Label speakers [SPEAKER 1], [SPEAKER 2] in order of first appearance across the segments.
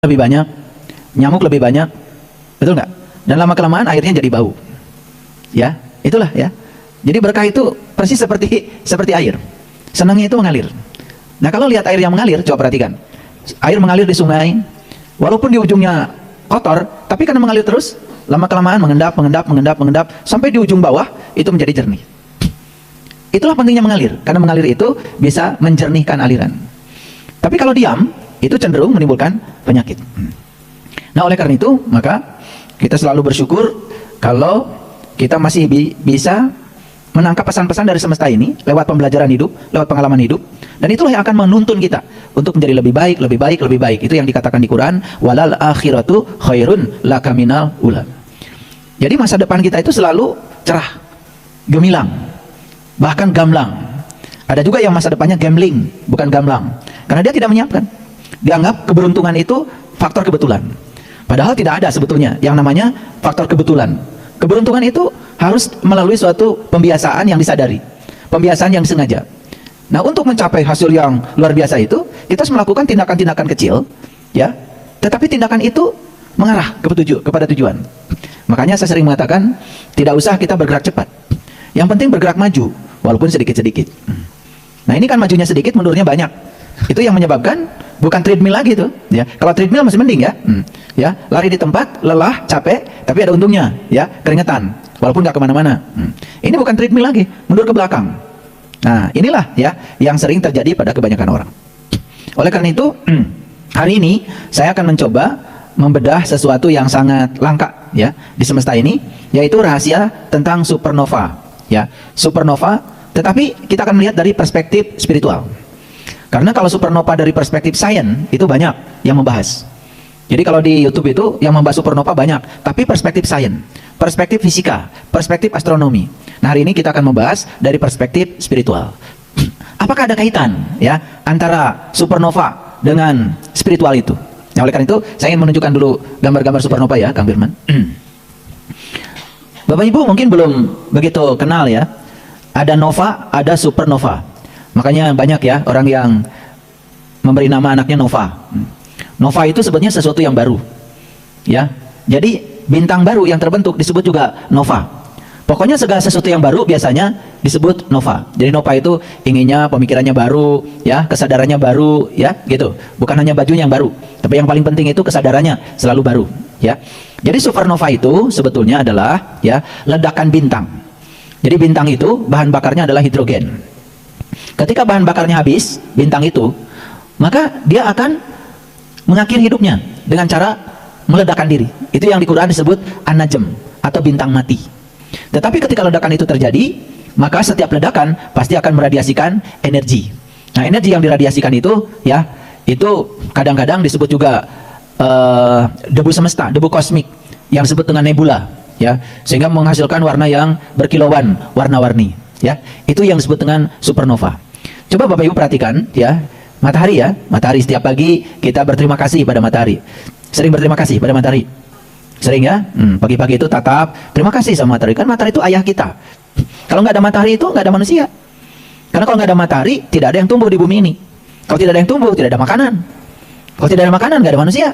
[SPEAKER 1] lebih banyak, nyamuk lebih banyak, betul nggak? Dan lama-kelamaan airnya jadi bau. Ya, itulah ya. Jadi berkah itu persis seperti air. Senangnya itu mengalir. Nah, kalau lihat air yang mengalir, coba perhatikan. Air mengalir di sungai, walaupun di ujungnya kotor, tapi karena mengalir terus, lama-kelamaan mengendap, sampai di ujung bawah itu menjadi jernih. Itulah pentingnya mengalir, karena mengalir itu bisa menjernihkan aliran. Tapi kalau diam, itu cenderung menimbulkan penyakit. Nah, oleh karena itu, maka kita selalu bersyukur kalau kita masih bisa menangkap pesan-pesan dari semesta ini lewat pembelajaran hidup, lewat pengalaman hidup, dan itulah yang akan menuntun kita untuk menjadi lebih baik. Itu yang dikatakan di Quran, walal akhiratu khairun laka minal ula. Jadi masa depan kita itu selalu cerah, gemilang, bahkan gamblang. Ada juga yang masa depannya gambling, bukan gamblang, karena dia tidak menyiapkan. Dianggap keberuntungan itu faktor kebetulan. Padahal tidak ada sebetulnya yang namanya faktor kebetulan. Keberuntungan itu harus melalui suatu pembiasaan yang disadari, pembiasaan yang sengaja. Nah, untuk mencapai hasil yang luar biasa itu, kita harus melakukan tindakan-tindakan kecil, ya. Tetapi tindakan itu mengarah kepada tujuan. Makanya saya sering mengatakan, tidak usah kita bergerak cepat. Yang penting bergerak maju, walaupun sedikit-sedikit. Nah, ini kan majunya sedikit, mundurnya banyak. Itu yang menyebabkan bukan treadmill lagi tuh, ya. Kalau treadmill masih mending ya. Ya, lari di tempat, lelah, capek, tapi ada untungnya, ya, keringetan, walaupun nggak kemana-mana. Ini bukan treadmill lagi, mundur ke belakang. Nah, inilah ya yang sering terjadi pada kebanyakan orang. Oleh karena itu, hari ini saya akan mencoba membedah sesuatu yang sangat langka ya di semesta ini, yaitu rahasia tentang supernova. Ya, supernova, tetapi kita akan melihat dari perspektif spiritual. Karena kalau supernova dari perspektif sains itu banyak yang membahas. Jadi kalau di YouTube itu yang membahas supernova banyak, tapi perspektif sains, perspektif fisika, perspektif astronomi. Nah, hari ini kita akan membahas dari perspektif spiritual. Apakah ada kaitan ya antara supernova dengan spiritual itu? Nah, oleh karena itu saya ingin menunjukkan dulu gambar-gambar supernova ya, Kang Firman. Bapak Ibu mungkin belum begitu kenal ya. Ada nova, ada supernova. Makanya banyak ya orang yang memberi nama anaknya Nova. Nova itu sebetulnya sesuatu yang baru, ya. Jadi bintang baru yang terbentuk disebut juga nova. Pokoknya segala sesuatu yang baru biasanya disebut nova. Jadi nova itu inginnya pemikirannya baru, ya, kesadarannya baru, ya, gitu. Bukan hanya bajunya yang baru, tapi yang paling penting itu kesadarannya selalu baru, ya. Jadi supernova itu sebetulnya adalah ya ledakan bintang. Jadi bintang itu bahan bakarnya adalah hidrogen. Ketika bahan bakarnya habis, bintang itu, maka dia akan mengakhiri hidupnya dengan cara meledakkan diri. Itu yang di Quran disebut an-najm atau bintang mati. Tetapi ketika ledakan itu terjadi, maka setiap ledakan pasti akan meradiasikan energi. Nah, energi yang diradiasikan itu ya, itu kadang-kadang disebut juga debu semesta, debu kosmik yang disebut dengan nebula, ya, sehingga menghasilkan warna yang berkilauan, warna-warni, ya. Itu yang disebut dengan supernova. Coba Bapak Ibu perhatikan ya, matahari ya, matahari setiap pagi kita berterima kasih pada matahari. Sering berterima kasih pada matahari. Sering ya, pagi-pagi itu tatap terima kasih sama matahari. Kan matahari itu ayah kita. Kalau nggak ada matahari itu nggak ada manusia. Karena kalau nggak ada matahari tidak ada yang tumbuh di bumi ini. Kalau tidak ada yang tumbuh tidak ada makanan. Kalau tidak ada makanan nggak ada manusia.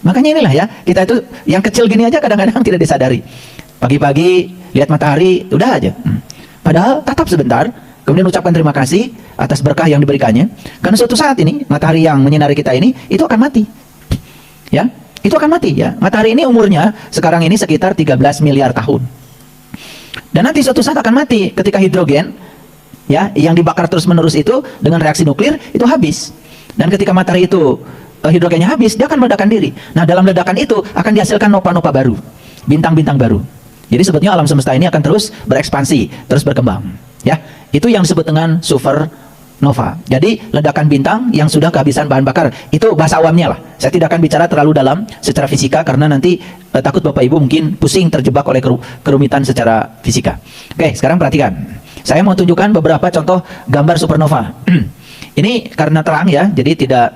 [SPEAKER 1] Makanya inilah ya, kita itu yang kecil gini aja kadang-kadang tidak disadari. Pagi-pagi lihat matahari udah aja. Padahal tatap sebentar, kemudian ucapkan terima kasih atas berkah yang diberikannya. Karena suatu saat ini matahari yang menyinari kita ini itu akan mati. Ya, itu akan mati ya. Matahari ini umurnya sekarang ini sekitar 13 miliar tahun. Dan nanti suatu saat akan mati ketika hidrogen ya yang dibakar terus-menerus itu dengan reaksi nuklir itu habis. Dan ketika matahari itu hidrogennya habis, dia akan meledakkan diri. Nah, dalam ledakan itu akan dihasilkan nova-nova baru, bintang-bintang baru. Jadi sebetulnya alam semesta ini akan terus berekspansi, terus berkembang. Ya, itu yang disebut dengan supernova. Jadi ledakan bintang yang sudah kehabisan bahan bakar, itu bahasa awamnya lah. Saya tidak akan bicara terlalu dalam secara fisika karena nanti takut Bapak Ibu mungkin pusing terjebak oleh kerumitan secara fisika. Oke, sekarang perhatikan. Saya mau tunjukkan beberapa contoh gambar supernova. Ini karena terang ya, jadi tidak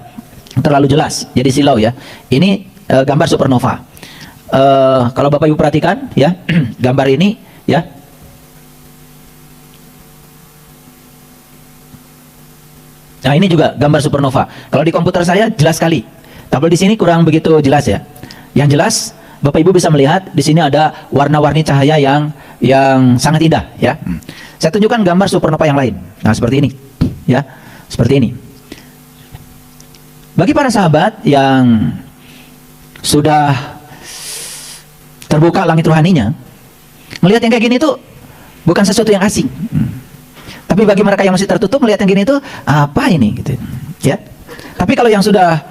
[SPEAKER 1] terlalu jelas, jadi silau ya. Ini gambar supernova. Kalau Bapak Ibu perhatikan ya, gambar ini ya. Nah, ini juga gambar supernova. Kalau di komputer saya jelas sekali. Tabel di sini kurang begitu jelas ya. Yang jelas Bapak Ibu bisa melihat di sini ada warna-warni cahaya yang sangat indah ya. Saya tunjukkan gambar supernova yang lain. Nah, seperti ini ya. Seperti ini. Bagi para sahabat yang sudah terbuka langit rohaninya, melihat yang kayak gini tuh bukan sesuatu yang asing. Tapi bagi mereka yang masih tertutup, melihat yang gini tuh apa ini gitu ya. Tapi kalau yang sudah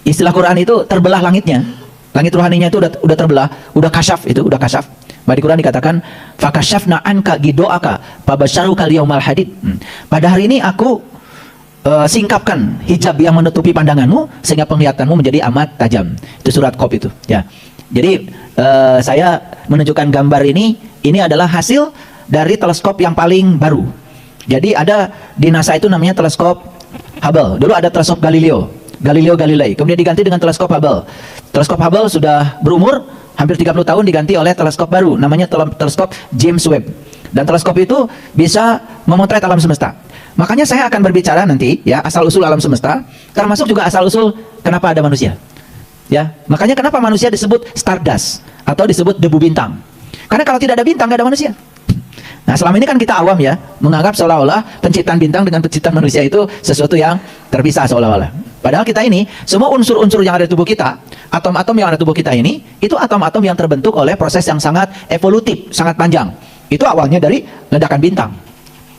[SPEAKER 1] istilah Quran itu terbelah langitnya, langit rohaninya itu udah terbelah, udah kasyaf itu, udah kasyaf. Di Quran dikatakan fakasyafna anka gidoaka fabasyaruka liyaumal hadid. Pada hari ini aku singkapkan hijab yang menutupi pandanganmu sehingga penglihatanmu menjadi amat tajam. Itu surat Qaf itu ya. Jadi saya menunjukkan gambar ini adalah hasil dari teleskop yang paling baru. Jadi ada di NASA itu namanya teleskop Hubble. Dulu ada teleskop Galileo Galilei, kemudian diganti dengan teleskop Hubble. Teleskop Hubble sudah berumur hampir 30 tahun, diganti oleh teleskop baru namanya teleskop James Webb. Dan teleskop itu bisa memotret alam semesta. Makanya saya akan berbicara nanti ya asal-usul alam semesta, termasuk juga asal-usul kenapa ada manusia. Ya, makanya kenapa manusia disebut stardust atau disebut debu bintang. Karena kalau tidak ada bintang, nggak ada manusia. Nah, selama ini kan kita awam ya, menganggap seolah-olah penciptaan bintang dengan penciptaan manusia itu sesuatu yang terpisah seolah-olah. Padahal kita ini, semua unsur-unsur yang ada di tubuh kita, atom-atom yang ada di tubuh kita ini, itu atom-atom yang terbentuk oleh proses yang sangat evolutif, sangat panjang. Itu awalnya dari ledakan bintang.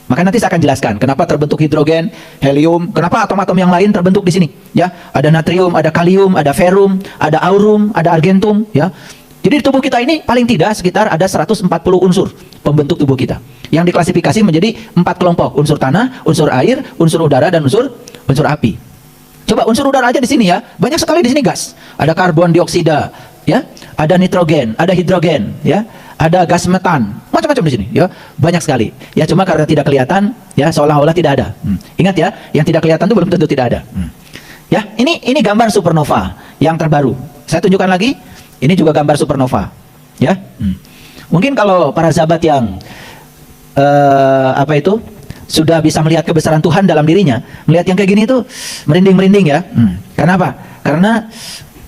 [SPEAKER 1] Maka nanti saya akan jelaskan kenapa terbentuk hidrogen, helium, kenapa atom-atom yang lain terbentuk di sini. Ya, ada natrium, ada kalium, ada ferum, ada aurum, ada argentum. Ya, jadi di tubuh kita ini paling tidak sekitar ada 140 unsur pembentuk tubuh kita yang diklasifikasi menjadi 4 kelompok: unsur tanah, unsur air, unsur udara, dan unsur api. Coba unsur udara aja di sini ya, banyak sekali di sini gas. Ada karbon dioksida, ya, ada nitrogen, ada hidrogen, ya, ada gas metan, macam-macam di sini, ya, banyak sekali. Ya, cuma karena tidak kelihatan, ya, seolah-olah tidak ada. Ingat ya, yang tidak kelihatan itu belum tentu tidak ada. Ya, ini gambar supernova yang terbaru. Saya tunjukkan lagi. Ini juga gambar supernova, ya. Mungkin kalau para sahabat yang sudah bisa melihat kebesaran Tuhan dalam dirinya, melihat yang kayak gini itu merinding-merinding ya. Kenapa? Karena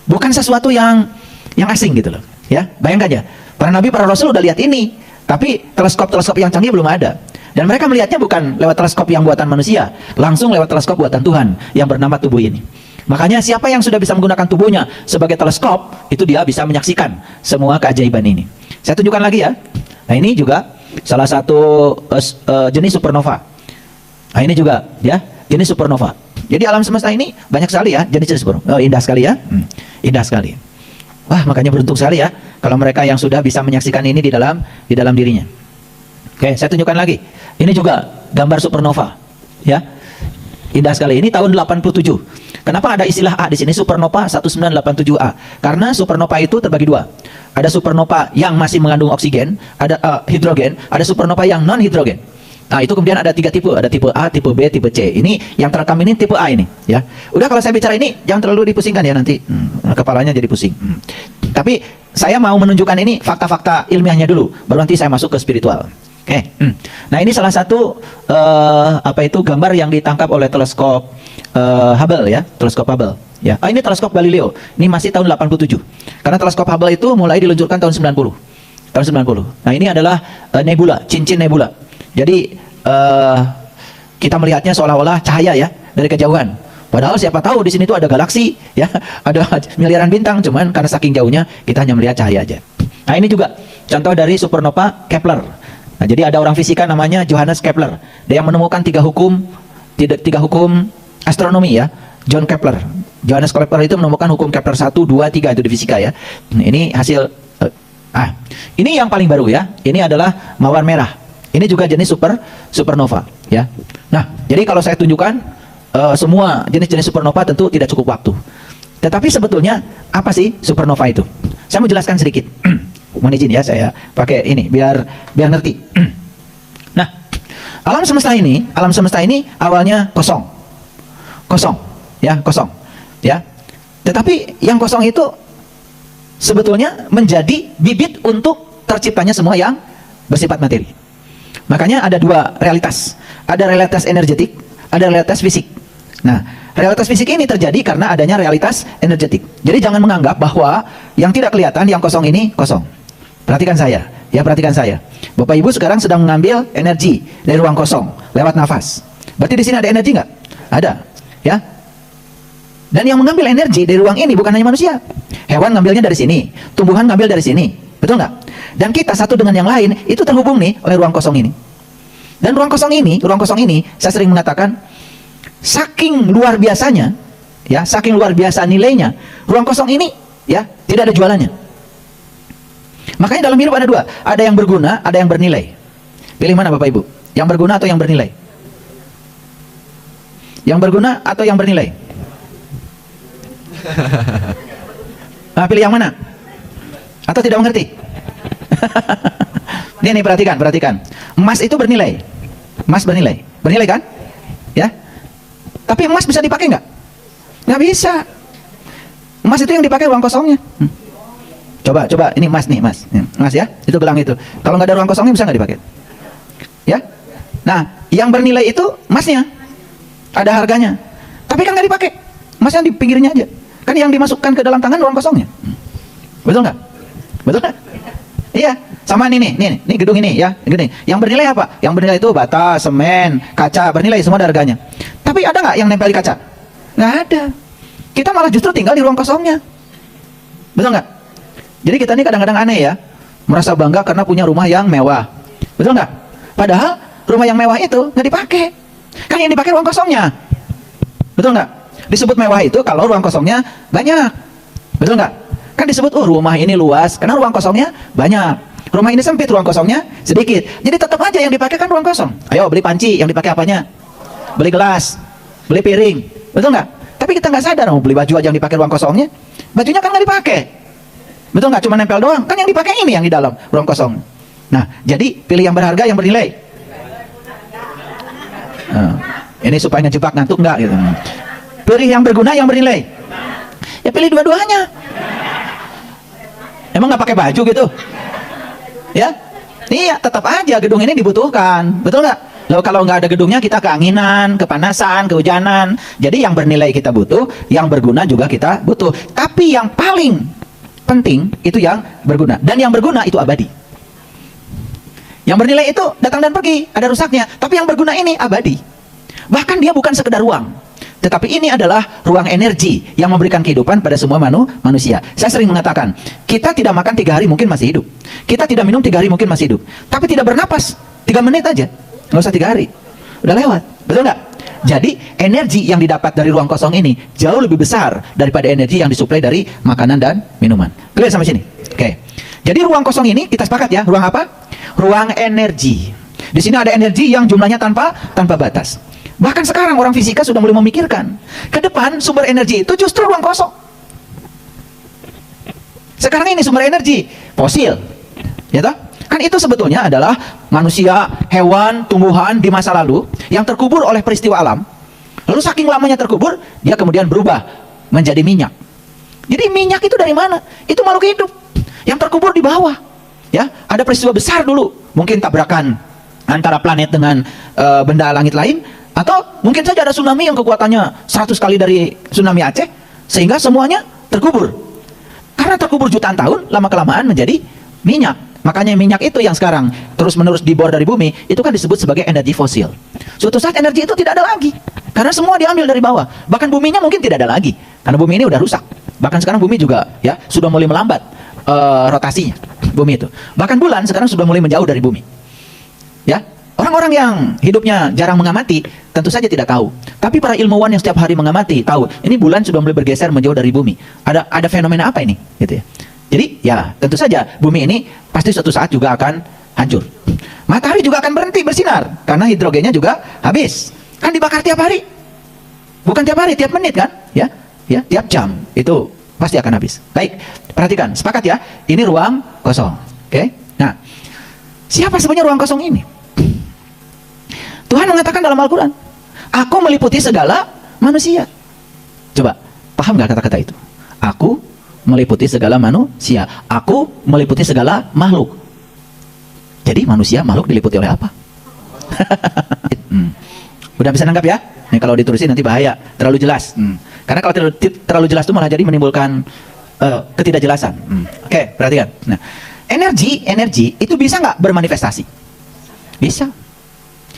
[SPEAKER 1] bukan sesuatu yang asing gitu loh. Ya, bayangkan ya, para nabi, para rasul udah lihat ini, tapi teleskop yang canggih belum ada. Dan mereka melihatnya bukan lewat teleskop yang buatan manusia, langsung lewat teleskop buatan Tuhan yang bernama tubuh ini. Makanya siapa yang sudah bisa menggunakan tubuhnya sebagai teleskop, itu dia bisa menyaksikan semua keajaiban ini. Saya tunjukkan lagi ya. Nah, ini juga salah satu jenis supernova. Nah, ini juga ya, jenis supernova. Jadi alam semesta ini banyak sekali ya jenis-jenis supernova. Oh, indah sekali ya. Indah sekali. Wah, makanya beruntung sekali ya kalau mereka yang sudah bisa menyaksikan ini di dalam dirinya. Oke, saya tunjukkan lagi. Ini juga gambar supernova. Ya. Indah sekali. Ini tahun 87. Kenapa ada istilah A di sini, supernova 1987A? Karena supernova itu terbagi dua. Ada supernova yang masih mengandung oksigen, ada hidrogen, ada supernova yang non hidrogen. Nah, itu kemudian ada 3 tipe, ada tipe A, tipe B, tipe C. Ini yang terekam ini tipe A ini, ya. Udah, kalau saya bicara ini jangan terlalu dipusingkan ya, nanti kepalanya jadi pusing. Tapi saya mau menunjukkan ini fakta-fakta ilmiahnya dulu, baru nanti saya masuk ke spiritual. Oke. Nah, ini salah satu gambar yang ditangkap oleh teleskop Hubble ya, teleskop Hubble. Ya. Ini teleskop Galileo. Ini masih tahun 87. Karena teleskop Hubble itu mulai diluncurkan tahun 90. Tahun 90. Nah, ini adalah nebula, cincin nebula. Jadi kita melihatnya seolah-olah cahaya ya dari kejauhan. Padahal siapa tahu di sini tuh ada galaksi ya, ada miliaran bintang, cuman karena saking jauhnya kita hanya melihat cahaya aja. Nah, ini juga contoh dari supernova Kepler. Nah, jadi ada orang fisika namanya Johannes Kepler. Dia yang menemukan tiga hukum astronomi ya. John Kepler. Johannes Kepler itu menemukan hukum Kepler 1, 2, 3 itu di fisika ya. Ini hasil ini yang paling baru ya. Ini adalah mawar merah. Ini juga jenis supernova ya. Nah, jadi kalau saya tunjukkan semua jenis-jenis supernova tentu tidak cukup waktu. Tetapi sebetulnya apa sih supernova itu? Saya mau jelaskan sedikit. Mohon izin ya, saya pakai ini biar ngerti. Nah, alam semesta ini awalnya kosong ya. Tetapi yang kosong itu sebetulnya menjadi bibit untuk terciptanya semua yang bersifat materi. Makanya ada dua realitas, ada realitas energetik, ada realitas fisik. Nah, realitas fisik ini terjadi karena adanya realitas energetik. Jadi jangan menganggap bahwa yang tidak kelihatan, yang kosong ini kosong. Perhatikan saya, ya perhatikan saya. Bapak Ibu sekarang sedang mengambil energi dari ruang kosong lewat nafas. Berarti di sini ada energi nggak? Ada, ya. Dan yang mengambil energi dari ruang ini bukan hanya manusia. Hewan ngambilnya dari sini, tumbuhan ngambil dari sini, betul nggak? Dan kita satu dengan yang lain itu terhubung nih oleh ruang kosong ini. Dan ruang kosong ini, saya sering mengatakan, saking luar biasanya, ya, saking luar biasa nilainya, ruang kosong ini, ya, tidak ada jualannya. Makanya dalam hidup ada dua, ada yang berguna, ada yang bernilai. Pilih mana Bapak Ibu? Yang berguna atau yang bernilai? Yang berguna atau yang bernilai? Nah, pilih yang mana? Atau tidak mengerti? Ini perhatikan. Emas itu bernilai. Emas bernilai kan? Ya. Tapi emas bisa dipakai nggak? Nggak bisa. Emas itu yang dipakai ruang kosongnya. Coba, ini emas nih, emas ya. Itu gelang itu. Kalau nggak ada ruang kosongnya bisa nggak dipakai? Ya. Nah, yang bernilai itu emasnya, ada harganya. Tapi kan nggak dipakai. Emasnya di pinggirnya aja. Kan yang dimasukkan ke dalam tangan ruang kosongnya. Betul nggak? Betul nggak? Iya, sama nih gedung ini ya, gini. Yang bernilai apa? Yang bernilai itu bata, semen, kaca, bernilai semua ada harganya. Tapi ada nggak yang nempel di kaca? Nggak ada. Kita malah justru tinggal di ruang kosongnya. Betul nggak? Jadi kita ini kadang-kadang aneh ya, merasa bangga karena punya rumah yang mewah. Betul nggak? Padahal rumah yang mewah itu nggak dipakai. Kan yang dipakai ruang kosongnya. Betul nggak? Disebut mewah itu kalau ruang kosongnya banyak. Betul nggak? Kan disebut, rumah ini luas karena ruang kosongnya banyak. Rumah ini sempit, ruang kosongnya sedikit. Jadi tetap aja yang dipakai kan ruang kosong. Ayo beli panci, yang dipakai apanya? Beli gelas, beli piring. Betul nggak? Tapi kita nggak sadar, mau beli baju aja yang dipakai ruang kosongnya. Bajunya kan nggak dipakai. Betul nggak? Cuma nempel doang. Kan yang dipakai ini yang di dalam ruang kosong. Nah, jadi pilih yang berharga, yang bernilai. Ini supaya ngejebak ngantuk nggak gitu. Pilih yang berguna, yang bernilai. Ya pilih dua-duanya. Emang nggak pakai baju gitu? Ya? Iya, tetap aja gedung ini dibutuhkan. Betul nggak? Loh, kalau nggak ada gedungnya kita keanginan, kepanasan, kehujanan. Jadi yang bernilai kita butuh, yang berguna juga kita butuh. Tapi yang paling penting itu yang berguna. Dan yang berguna itu abadi. Yang bernilai itu datang dan pergi, ada rusaknya. Tapi yang berguna ini abadi. Bahkan dia bukan sekedar ruang, tetapi ini adalah ruang energi yang memberikan kehidupan pada semua manusia. Saya sering mengatakan, kita tidak makan 3 hari mungkin masih hidup. Kita tidak minum 3 hari mungkin masih hidup. Tapi tidak bernapas 3 menit aja, nggak usah 3 hari, udah lewat. Betul nggak? Jadi energi yang didapat dari ruang kosong ini jauh lebih besar daripada energi yang disuplai dari makanan dan minuman. Clear sampai sini? Oke. Jadi ruang kosong ini kita sepakat ya, ruang apa? Ruang energi. Di sini ada energi yang jumlahnya tanpa batas. Bahkan sekarang orang fisika sudah mulai memikirkan ke depan sumber energi itu justru ruang kosong. Sekarang ini sumber energi fosil, ya toh? Kan itu sebetulnya adalah manusia, hewan, tumbuhan di masa lalu yang terkubur oleh peristiwa alam. Lalu saking lamanya terkubur, dia kemudian berubah menjadi minyak. Jadi minyak itu dari mana? Itu makhluk hidup yang terkubur di bawah. Ya, ada peristiwa besar dulu, mungkin tabrakan antara planet dengan benda langit lain. Atau mungkin saja ada tsunami yang kekuatannya 100 kali dari tsunami Aceh, sehingga semuanya terkubur. Karena terkubur jutaan tahun, lama-kelamaan menjadi minyak. Makanya minyak itu yang sekarang terus-menerus dibor dari bumi, itu kan disebut sebagai energi fosil. Suatu saat energi itu tidak ada lagi, karena semua diambil dari bawah. Bahkan buminya mungkin tidak ada lagi, karena bumi ini udah rusak. Bahkan sekarang bumi juga ya sudah mulai melambat rotasinya, bumi itu. Bahkan bulan sekarang sudah mulai menjauh dari bumi. Ya, orang-orang yang hidupnya jarang mengamati tentu saja tidak tahu. Tapi para ilmuwan yang setiap hari mengamati tahu, ini bulan sudah mulai bergeser menjauh dari bumi. Ada fenomena apa ini? Gitu ya. Jadi ya tentu saja bumi ini pasti suatu saat juga akan hancur. Matahari juga akan berhenti bersinar karena hidrogennya juga habis. Kan dibakar tiap hari. Bukan tiap hari, tiap menit kan? Ya, tiap jam itu pasti akan habis. Baik, perhatikan, sepakat ya. Ini ruang kosong. Oke? Nah, siapa sebenarnya ruang kosong ini? Tuhan mengatakan dalam Al-Quran, aku meliputi segala manusia. Coba, paham gak kata-kata itu? Aku meliputi segala manusia. Aku meliputi segala makhluk. Jadi manusia, makhluk diliputi oleh apa? Udah bisa nanggap ya? Nih kalau ditulisin nanti bahaya, terlalu jelas. Karena kalau terlalu jelas itu malah jadi menimbulkan ketidakjelasan. Oke, perhatikan. Nah, energi itu bisa nggak bermanifestasi? Bisa.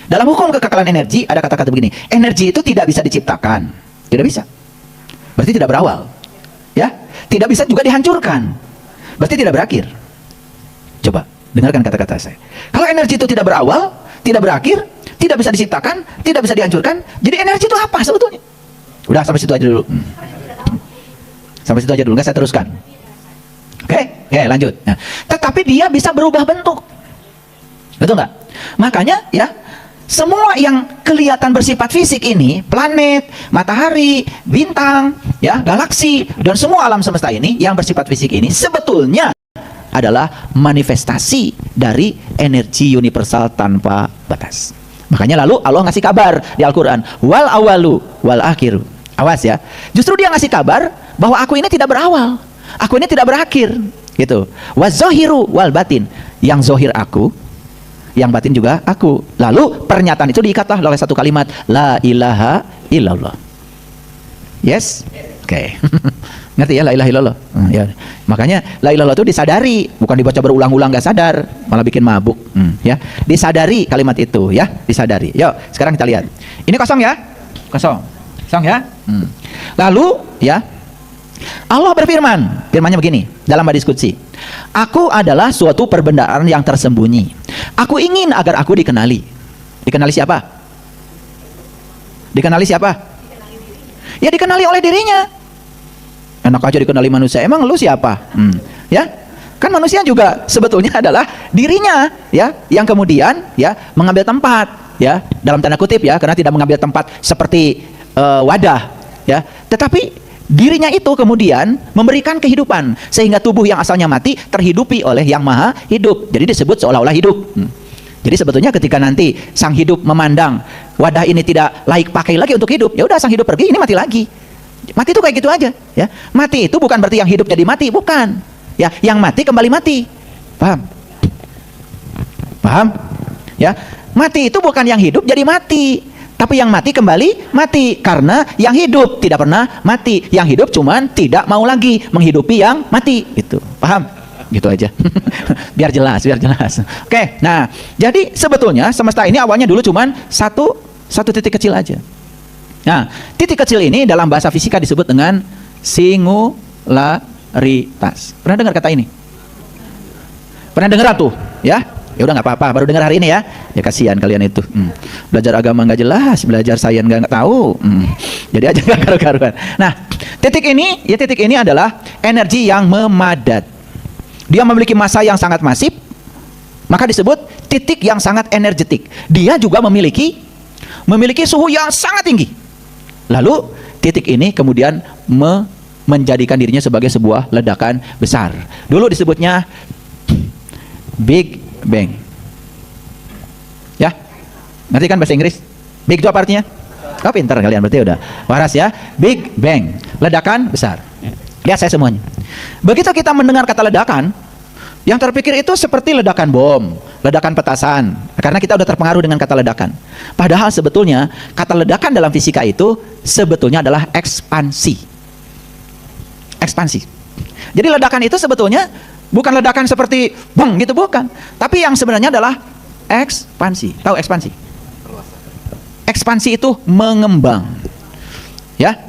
[SPEAKER 1] Dalam hukum kekekalan energi ada kata-kata begini, energi itu tidak bisa diciptakan, tidak bisa. Berarti tidak berawal, ya. Tidak bisa juga dihancurkan, berarti tidak berakhir. Coba dengarkan kata-kata saya. Kalau energi itu tidak berawal, tidak berakhir, tidak bisa diciptakan, tidak bisa dihancurkan, jadi energi itu apa sebetulnya? Udah sampai situ aja dulu. Sampai situ aja dulu, nggak saya teruskan. Oke, lanjut. Nah, tetapi dia bisa berubah bentuk, betul nggak? Makanya ya, semua yang kelihatan bersifat fisik ini, planet, matahari, bintang, ya, galaksi, dan semua alam semesta ini yang bersifat fisik ini sebetulnya adalah manifestasi dari energi universal tanpa batas. Makanya lalu Allah ngasih kabar di Al-Quran, wal awalu wal akhiru. Awas ya, justru dia ngasih kabar bahwa aku ini tidak berawal, aku ini tidak berakhir, gitu. Wazohiru wal batin, yang zohir aku, yang batin juga aku. Lalu pernyataan itu diikatlah oleh satu kalimat, la ilaha illallah. Yes? Oke. Ngerti ya, la ilaha illallah? Ya. Makanya la ilaha illallah itu disadari, bukan dibaca berulang-ulang gak sadar, malah bikin mabuk. Ya, disadari kalimat itu, ya, disadari. Yuk, sekarang kita lihat. Ini kosong ya, kosong ya. Lalu ya, Allah berfirman, firmannya begini dalam hadis qudsi, aku adalah suatu perbendaan yang tersembunyi, aku ingin agar aku dikenali. Dikenali siapa? Dikenali siapa? Ya, dikenali oleh dirinya. Enak aja dikenali manusia, emang lu siapa? Ya, kan manusia juga sebetulnya adalah dirinya, ya, yang kemudian ya mengambil tempat, ya, dalam tanda kutip ya, karena tidak mengambil tempat seperti wadah, ya, tetapi dirinya itu kemudian memberikan kehidupan sehingga tubuh yang asalnya mati terhidupi oleh yang maha hidup, jadi disebut seolah-olah hidup. Jadi sebetulnya ketika nanti sang hidup memandang wadah ini tidak laik pakai lagi untuk hidup, ya udah sang hidup pergi, ini mati lagi. Mati itu kayak gitu aja, ya. Mati itu bukan berarti yang hidup jadi mati, bukan. Ya, yang mati kembali mati. Paham? Paham? Ya, mati itu bukan yang hidup jadi mati, tapi yang mati kembali mati, karena yang hidup tidak pernah mati, yang hidup cuman tidak mau lagi menghidupi yang mati, gitu. Paham? Gitu aja. biar jelas. Oke, nah, jadi sebetulnya semesta ini awalnya dulu cuman satu titik kecil aja. Nah, titik kecil ini dalam bahasa fisika disebut dengan singularitas. Pernah dengar kata ini? Pernah dengar tuh, ya? Ya udah nggak apa-apa, baru dengar hari ini ya. Ya kasihan kalian itu. Belajar agama nggak jelas, belajar sains nggak tahu. Jadi aja nggak karu-karuan. Nah, titik ini adalah energi yang memadat. Dia memiliki massa yang sangat masif, maka disebut titik yang sangat energetik. Dia juga memiliki suhu yang sangat tinggi. Lalu titik ini kemudian menjadikan dirinya sebagai sebuah ledakan besar. Dulu disebutnya Big Bang. Ya, ngerti kan bahasa Inggris? Big itu apa artinya? Oh, pintar kalian, berarti udah waras ya. Big Bang, ledakan besar. Lihat saya semuanya. Begitu kita mendengar kata ledakan, yang terpikir itu seperti ledakan bom, ledakan petasan, karena kita udah terpengaruh dengan kata ledakan. Padahal sebetulnya kata ledakan dalam fisika itu sebetulnya adalah ekspansi. Ekspansi. Jadi ledakan itu sebetulnya bukan ledakan seperti bang gitu, bukan. Tapi yang sebenarnya adalah ekspansi. Tahu ekspansi? Ekspansi itu mengembang. Ya,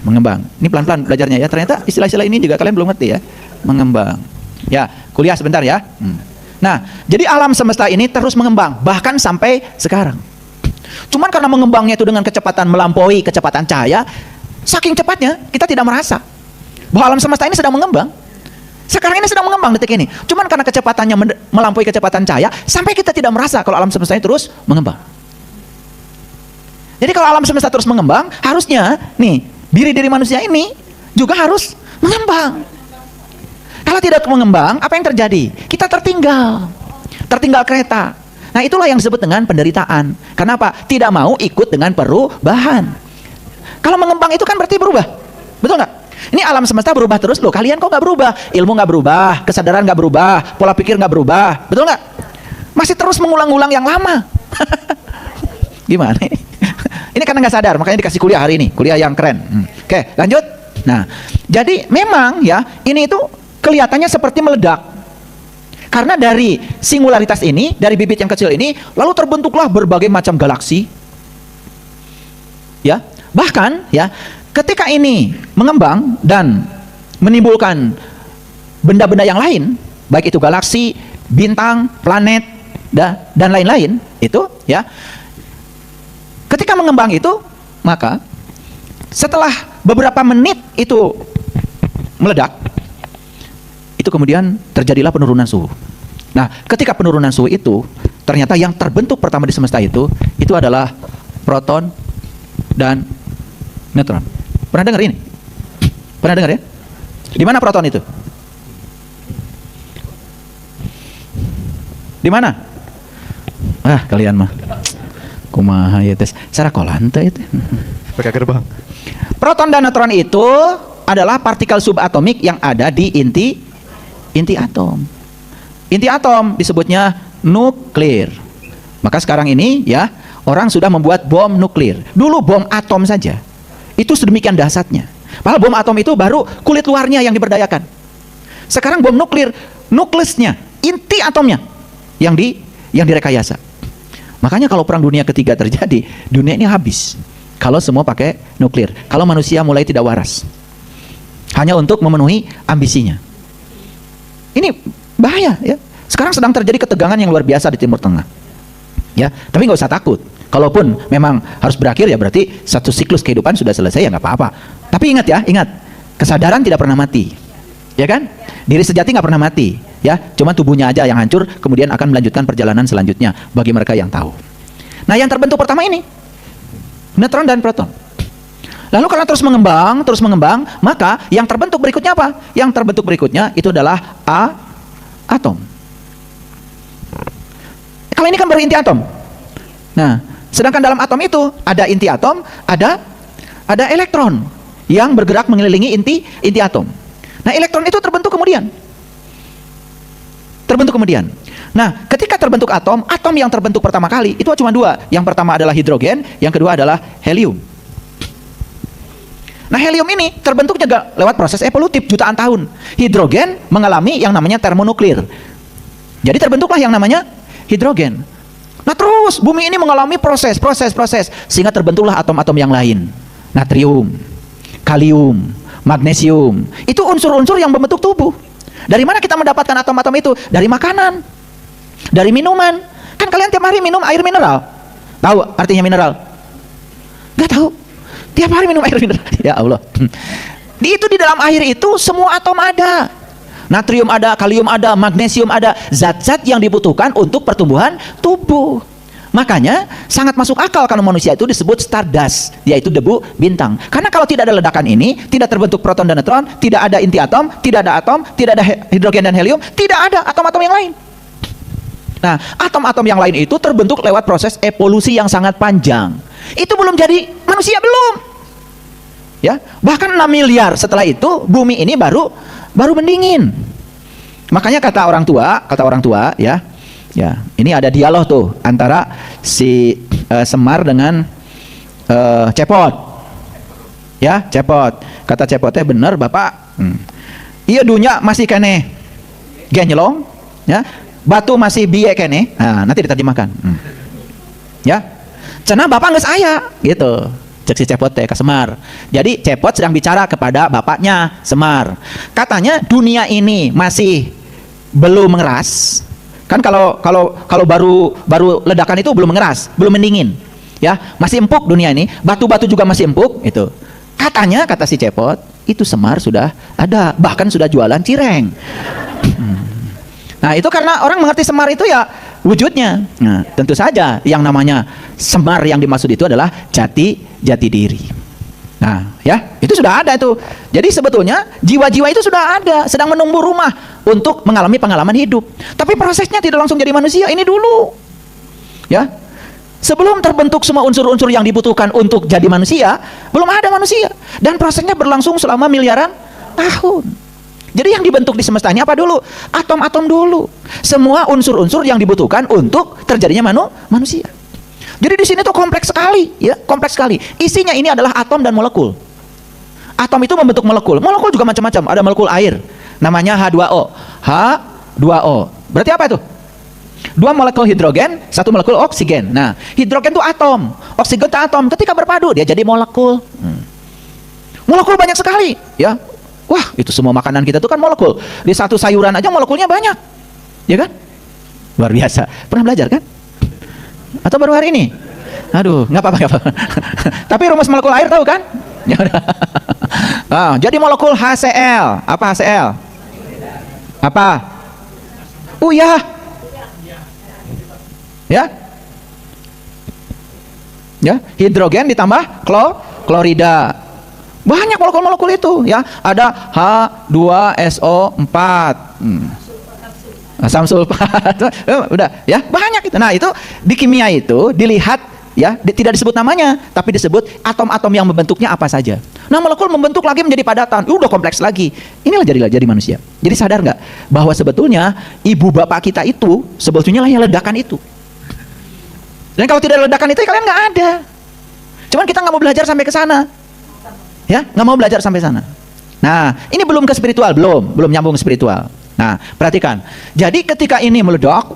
[SPEAKER 1] mengembang. Ini pelan-pelan belajarnya ya. Ternyata istilah-istilah ini juga kalian belum ngerti ya. Mengembang. Ya, kuliah sebentar ya. Nah, jadi alam semesta ini terus mengembang, bahkan sampai sekarang. Cuman karena mengembangnya itu dengan kecepatan melampaui kecepatan cahaya, saking cepatnya kita tidak merasa bahwa alam semesta ini sedang mengembang. Sekarang ini sedang mengembang detik ini. Cuman karena kecepatannya melampaui kecepatan cahaya, sampai kita tidak merasa kalau alam semesta ini terus mengembang. Jadi kalau alam semesta terus mengembang, harusnya nih diri manusia ini juga harus mengembang. Kalau tidak mengembang, apa yang terjadi? Kita tertinggal kereta. Nah, itulah yang disebut dengan penderitaan. Kenapa? Tidak mau ikut dengan perubahan. Kalau mengembang itu kan berarti berubah, betul nggak? Ini alam semesta berubah terus loh. Kalian kok nggak berubah? Ilmu nggak berubah, kesadaran nggak berubah, pola pikir nggak berubah, betul nggak? Masih terus mengulang-ulang yang lama. Gimana? Ini karena nggak sadar, makanya dikasih kuliah hari ini, kuliah yang keren. Oke, lanjut. Nah, jadi memang ya ini itu kelihatannya seperti meledak. Karena dari singularitas ini, dari bibit yang kecil ini, lalu terbentuklah berbagai macam galaksi. Ya, bahkan ya, ketika ini mengembang dan menimbulkan benda-benda yang lain, baik itu galaksi, bintang, planet, dan lain-lain, itu ya, ketika mengembang itu, maka setelah beberapa menit itu meledak, itu kemudian terjadilah penurunan suhu. Nah, ketika penurunan suhu itu, ternyata yang terbentuk pertama di semesta itu adalah proton dan neutron. Pernah dengar ini? Pernah dengar ya? Di mana proton itu? Di mana? Ah, kalian mah kumaha ya tes sarakolan teh itu.
[SPEAKER 2] Pakai gerbang.
[SPEAKER 1] Proton dan neutron itu adalah partikel subatomik yang ada di inti atom. Inti atom disebutnya nuklir. Maka sekarang ini ya, orang sudah membuat bom nuklir. Dulu bom atom saja itu sedemikian dahsyatnya. Padahal bom atom itu baru kulit luarnya yang diberdayakan. Sekarang bom nuklir, nukleusnya, inti atomnya yang direkayasa. Makanya kalau perang dunia ketiga terjadi, dunia ini habis. Kalau semua pakai nuklir, kalau manusia mulai tidak waras, hanya untuk memenuhi ambisinya. Ini bahaya ya. Sekarang sedang terjadi ketegangan yang luar biasa di Timur Tengah. Ya, tapi nggak usah takut. Kalaupun memang harus berakhir ya berarti satu siklus kehidupan sudah selesai ya nggak apa-apa. Tapi ingat ya, ingat, kesadaran tidak pernah mati. Ya kan? Diri sejati nggak pernah mati, ya. Cuma tubuhnya aja yang hancur, kemudian akan melanjutkan perjalanan selanjutnya bagi mereka yang tahu. Nah, yang terbentuk pertama ini neutron dan proton. Lalu karena terus mengembang, maka yang terbentuk berikutnya apa? Yang terbentuk berikutnya itu adalah atom. Kalau ini kan baru inti atom. Nah, sedangkan dalam atom itu ada inti atom, ada elektron yang bergerak mengelilingi inti atom. Nah, elektron itu terbentuk kemudian. Nah, ketika terbentuk atom yang terbentuk pertama kali itu cuma dua. Yang pertama adalah hidrogen, yang kedua adalah helium. Nah, helium ini terbentuk juga lewat proses evolutif jutaan tahun. Hidrogen mengalami yang namanya termonuklir. Jadi terbentuklah yang namanya hidrogen. Nah, terus bumi ini mengalami proses sehingga terbentuklah atom-atom yang lain. Natrium, kalium, magnesium. Itu unsur-unsur yang membentuk tubuh. Dari mana kita mendapatkan atom-atom itu? Dari makanan, dari minuman. Kan kalian tiap hari minum air mineral. Tahu artinya mineral? Nggak tahu. Tiap hari minum air mineral. Ya Allah. Itu di dalam air itu semua atom ada. Natrium ada, kalium ada, magnesium ada. Zat-zat yang dibutuhkan untuk pertumbuhan tubuh. Makanya sangat masuk akal kalau manusia itu disebut stardust, yaitu debu bintang. Karena kalau tidak ada ledakan ini, tidak terbentuk proton dan neutron, tidak ada inti atom, tidak ada hidrogen dan helium, tidak ada atom-atom yang lain. Nah, atom-atom yang lain itu terbentuk lewat proses evolusi yang sangat panjang. Itu belum jadi manusia, belum. Ya, bahkan 6 miliar setelah itu bumi ini baru mendingin. Makanya kata orang tua ya, ini ada dialog tuh antara si Semar dengan Cepot. Ya, Cepot. Kata Cepotnya bener Bapak. Iya dunya masih kene genjelong, ya. Batu masih biye kene. Nah, nanti diterjemahkan. Ya. Cenah Bapak geus aya gitu. Cek si Cepot teh ke Semar. Jadi Cepot sedang bicara kepada bapaknya Semar. Katanya dunia ini masih belum mengeras. Kan kalau baru ledakan itu belum mengeras, belum mendingin. Ya, masih empuk dunia ini, batu-batu juga masih empuk itu. Katanya kata si Cepot, itu Semar sudah ada, bahkan sudah jualan cireng. Nah, itu karena orang mengerti Semar itu ya wujudnya. Nah, tentu saja yang namanya Semar yang dimaksud itu adalah jati diri. Nah, ya, itu sudah ada itu. Jadi sebetulnya jiwa-jiwa itu sudah ada, sedang menumbuh rumah untuk mengalami pengalaman hidup. Tapi prosesnya tidak langsung jadi manusia, ini dulu. Ya. Sebelum terbentuk semua unsur-unsur yang dibutuhkan untuk jadi manusia, belum ada manusia. Dan prosesnya berlangsung selama miliaran tahun. Jadi yang dibentuk di semesta ini apa dulu? Atom-atom dulu. Semua unsur-unsur yang dibutuhkan untuk terjadinya manusia. Jadi di sini tuh kompleks sekali, ya, kompleks sekali. Isinya ini adalah atom dan molekul. Atom itu membentuk molekul. Molekul juga macam-macam. Ada molekul air, namanya H2O. H2O. Berarti apa itu? 2 molekul hidrogen, 1 molekul oksigen. Nah, hidrogen itu atom, oksigen itu atom. Ketika berpadu dia jadi molekul. Molekul banyak sekali, ya. Wah, itu semua makanan kita itu kan molekul. Di satu sayuran aja molekulnya banyak, ya kan? Luar biasa. Pernah belajar kan? Atau baru hari ini? Aduh, nggak apa-apa. Tapi rumus molekul air tahu kan? Ya udah. Nah, jadi molekul HCl. Apa HCl? Apa? Uyah. Ya, ya, hidrogen ditambah klorida. Banyak molekul-molekul itu, ya. Ada H2SO4. Asam sulfat. Udah, ya, banyak itu. Nah, itu di kimia itu dilihat, ya, tidak disebut namanya, tapi disebut atom-atom yang membentuknya apa saja. Nah, molekul membentuk lagi menjadi padatan. Udah kompleks lagi. Inilah jadi manusia. Jadi sadar nggak bahwa sebetulnya ibu bapak kita itu sebetulnya lah yang ledakan itu. Dan kalau tidak ada ledakan itu kalian nggak ada. Cuman kita nggak mau belajar sampai ke sana, ya, nggak mau belajar sampai sana. Nah, ini belum ke spiritual, belum nyambung ke spiritual. Nah, perhatikan. Jadi ketika ini meledak,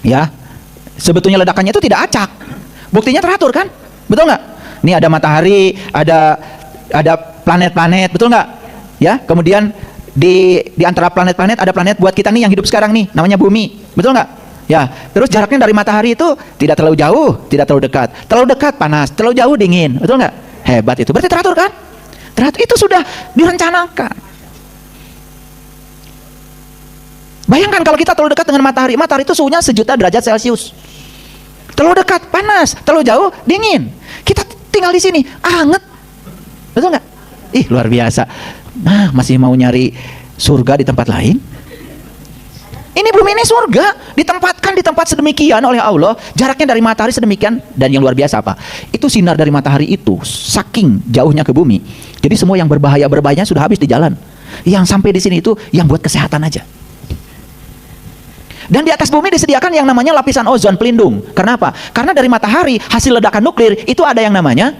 [SPEAKER 1] ya, sebetulnya ledakannya itu tidak acak. Buktinya teratur kan, betul nggak? Ini ada matahari, ada planet-planet, betul nggak? Ya, kemudian di antara planet-planet ada planet buat kita nih yang hidup sekarang nih, namanya bumi, betul nggak? Ya, terus jaraknya dari matahari itu tidak terlalu jauh, tidak terlalu dekat. Terlalu dekat panas, terlalu jauh dingin. Betul nggak? Hebat itu. Berarti teratur kan? Teratur, itu sudah direncanakan. Bayangkan kalau kita terlalu dekat dengan matahari. Matahari itu suhunya 1.000.000 derajat Celcius. Terlalu dekat panas, terlalu jauh dingin. Kita tinggal di sini, hangat. Betul nggak? Ih, luar biasa. Nah, masih mau nyari surga di tempat lain? Ini bumi ini surga, ditempatkan di tempat sedemikian oleh Allah, jaraknya dari matahari sedemikian, dan yang luar biasa apa? Itu sinar dari matahari itu saking jauhnya ke bumi. Jadi semua yang berbahayanya sudah habis di jalan. Yang sampai di sini itu yang buat kesehatan aja. Dan di atas bumi disediakan yang namanya lapisan ozon pelindung. Kenapa? Karena dari matahari hasil ledakan nuklir itu ada yang namanya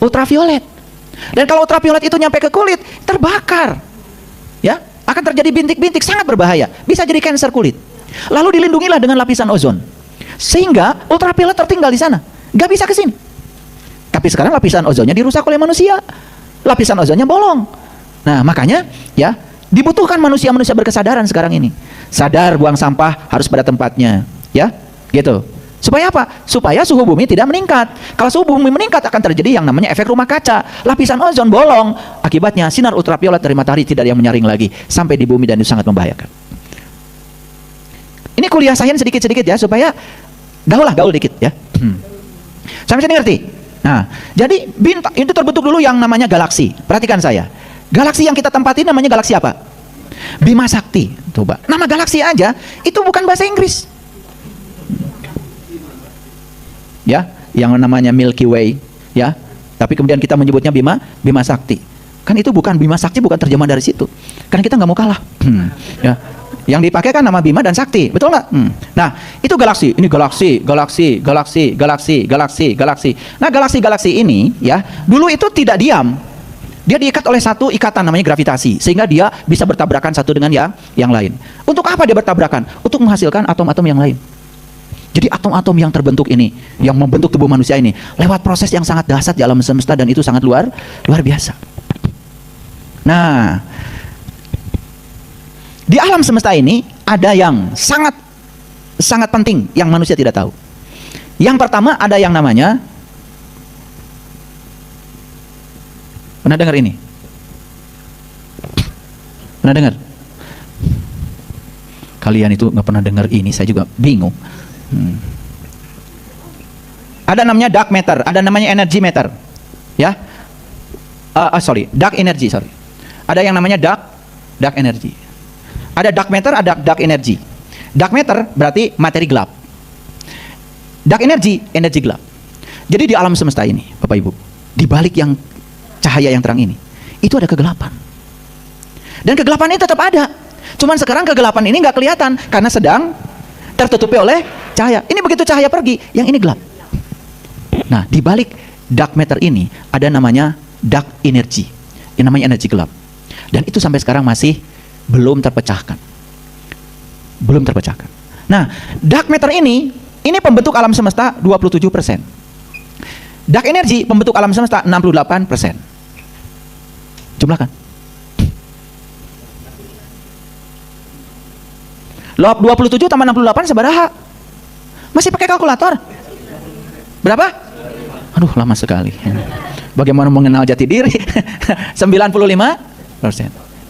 [SPEAKER 1] ultraviolet. Dan kalau ultraviolet itu nyampe ke kulit, terbakar. Ya? Akan terjadi bintik-bintik sangat berbahaya, bisa jadi kanker kulit. Lalu dilindungilah dengan lapisan ozon, sehingga ultraviolet tertinggal di sana, nggak bisa ke sini. Tapi sekarang lapisan ozonnya dirusak oleh manusia, lapisan ozonnya bolong. Nah, makanya ya dibutuhkan manusia-manusia berkesadaran sekarang ini, sadar buang sampah harus pada tempatnya, ya, gitu. Supaya apa? Supaya suhu bumi tidak meningkat. Kalau suhu bumi meningkat akan terjadi yang namanya efek rumah kaca. Lapisan ozon bolong. Akibatnya sinar ultraviolet dari matahari tidak ada yang menyaring lagi sampai di bumi dan itu sangat membahayakan. Ini kuliah sains sedikit-sedikit ya supaya gaul dikit ya. Sampai sini ngerti? Nah, jadi bintang itu terbentuk dulu yang namanya galaksi. Perhatikan saya. Galaksi yang kita tempati namanya galaksi apa? Bima Sakti. Coba. Nama galaksi aja itu bukan bahasa Inggris. Ya, yang namanya Milky Way, ya. Tapi kemudian kita menyebutnya Bima Sakti. Kan itu bukan Bima Sakti, bukan terjemahan dari situ. Kan kita nggak mau kalah. Ya. Yang dipakai kan nama Bima dan Sakti, betul nggak? Nah, itu galaksi. Ini galaksi. Nah, galaksi ini, ya, dulu itu tidak diam. Dia diikat oleh satu ikatan namanya gravitasi, sehingga dia bisa bertabrakan satu dengan yang lain. Untuk apa dia bertabrakan? Untuk menghasilkan atom-atom yang lain. Jadi atom-atom yang terbentuk ini, yang membentuk tubuh manusia ini, lewat proses yang sangat dahsyat di alam semesta dan itu sangat luar biasa. Nah, di alam semesta ini ada yang sangat penting yang manusia tidak tahu. Yang pertama ada yang namanya, pernah dengar ini? Pernah dengar? Kalian itu nggak pernah dengar ini, saya juga bingung. Ada namanya dark matter, ada namanya energy matter, ya. Dark energy, Ada yang namanya dark energy. Ada dark matter, ada dark energy. Dark matter berarti materi gelap. Dark energy gelap. Jadi di alam semesta ini, Bapak Ibu, di balik yang cahaya yang terang ini, itu ada kegelapan. Dan kegelapan ini tetap ada. Cuman sekarang kegelapan ini nggak kelihatan karena sedang tertutupi oleh cahaya. Ini begitu cahaya pergi, yang ini gelap. Nah, di balik dark matter ini ada namanya dark energy, yang namanya energi gelap. Dan itu sampai sekarang masih belum terpecahkan. Belum terpecahkan. Nah, dark matter ini pembentuk alam semesta 27%. Dark energy pembentuk alam semesta 68%. Jumlahkan. Lob 27 tambah 68 sebaraha? Masih pakai kalkulator? Berapa? Aduh, lama sekali. Bagaimana mengenal jati diri? 95%.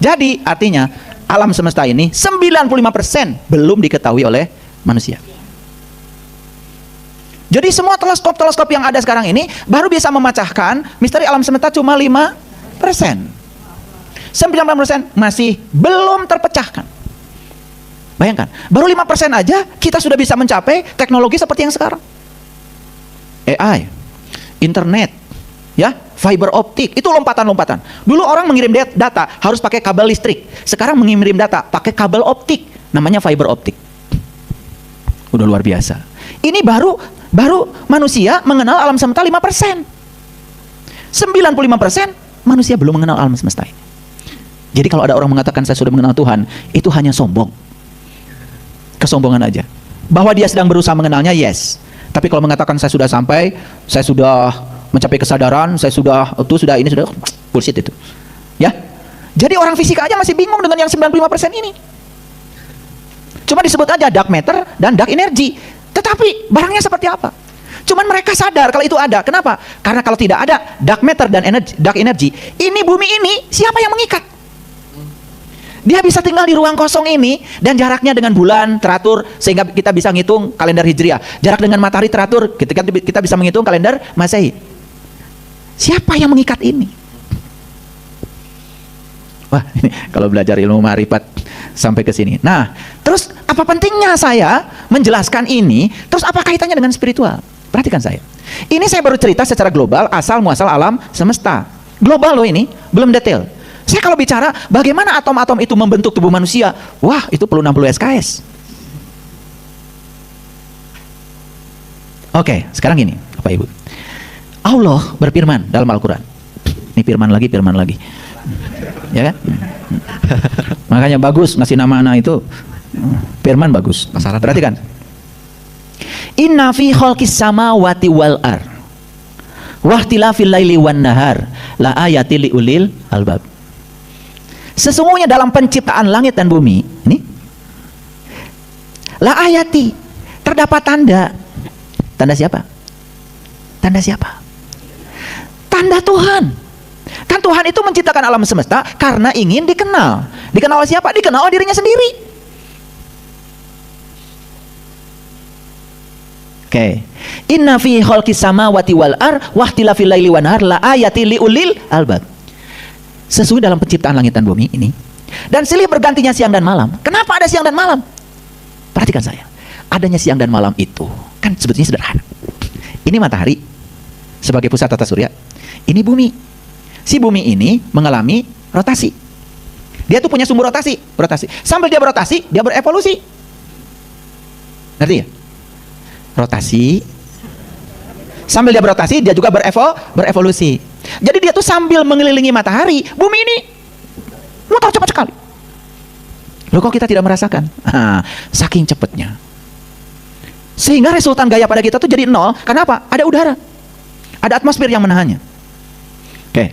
[SPEAKER 1] Jadi artinya alam semesta ini 95% belum diketahui oleh manusia. Jadi semua teleskop yang ada sekarang ini baru bisa memecahkan misteri alam semesta cuma 5%. 90% masih belum terpecahkan. Bayangkan, baru 5% aja kita sudah bisa mencapai teknologi seperti yang sekarang. AI, internet, ya, fiber optik, itu lompatan-lompatan. Dulu orang mengirim data harus pakai kabel listrik. Sekarang mengirim data pakai kabel optik, namanya fiber optik. Udah luar biasa. Ini baru manusia mengenal alam semesta 5%. 95% manusia belum mengenal alam semesta ini. Jadi kalau ada orang mengatakan saya sudah mengenal Tuhan, itu hanya sombong. Kesombongan aja. Bahwa dia sedang berusaha mengenalnya, yes. Tapi kalau mengatakan saya sudah sampai, saya sudah mencapai kesadaran, saya sudah ini sudah bullshit itu. Ya. Jadi orang fisika aja masih bingung dengan yang 95% ini. Cuma disebut aja dark matter dan dark energy. Tetapi barangnya seperti apa? Cuman mereka sadar kalau itu ada. Kenapa? Karena kalau tidak ada dark matter dan dark energy, ini bumi ini siapa yang mengikat? Dia bisa tinggal di ruang kosong ini dan jaraknya dengan bulan teratur sehingga kita bisa menghitung kalender Hijriah. Jarak dengan matahari teratur ketika kita bisa menghitung kalender Masehi. Siapa yang mengikat ini? Wah, ini kalau belajar ilmu ma'rifat sampai ke sini. Nah, terus apa pentingnya saya menjelaskan ini? Terus apa kaitannya dengan spiritual? Perhatikan saya. Ini saya baru cerita secara global asal muasal alam semesta. Global loh ini, belum detail. Saya kalau bicara bagaimana atom-atom itu membentuk tubuh manusia, wah itu perlu 60 SKS. Oke, sekarang gini, Bapak Ibu. Allah berfirman dalam Al-Quran. Ini firman lagi. Ya kan? Makanya bagus ngasih nama anak itu. Firman bagus. Perhatikan. Inna fi khalqis samawati wal ar wahtilafil laili wan nahar la ayatil liulil albab. Sesungguhnya dalam penciptaan langit dan bumi ini la ayati, terdapat tanda. Tanda siapa? Tanda siapa? Tanda Tuhan. Kan Tuhan itu menciptakan alam semesta karena ingin dikenal. Dikenal oleh siapa? Dikenal oleh dirinya sendiri. Oke. Inna fi khalqis samawati wal ar wahtilafil laili wan nahar la ayati liulil albab. Sesungguhnya dalam penciptaan langit dan bumi ini dan silih bergantinya siang dan malam. Kenapa ada siang dan malam? Perhatikan saya. Adanya siang dan malam itu kan sebetulnya sederhana. Ini matahari sebagai pusat tata surya. Ini bumi. Si bumi ini mengalami rotasi. Dia tuh punya sumber rotasi. Sambil dia berotasi, dia berevolusi. Ngerti ya? Rotasi. Sambil dia berotasi, dia juga berevolusi. Jadi dia tuh sambil mengelilingi matahari, bumi ini muter cepat sekali. Loh kok kita tidak merasakan? Saking cepatnya. Sehingga resultan gaya pada kita tuh jadi nol. Kenapa? Ada udara. Ada atmosfer yang menahannya. Oke.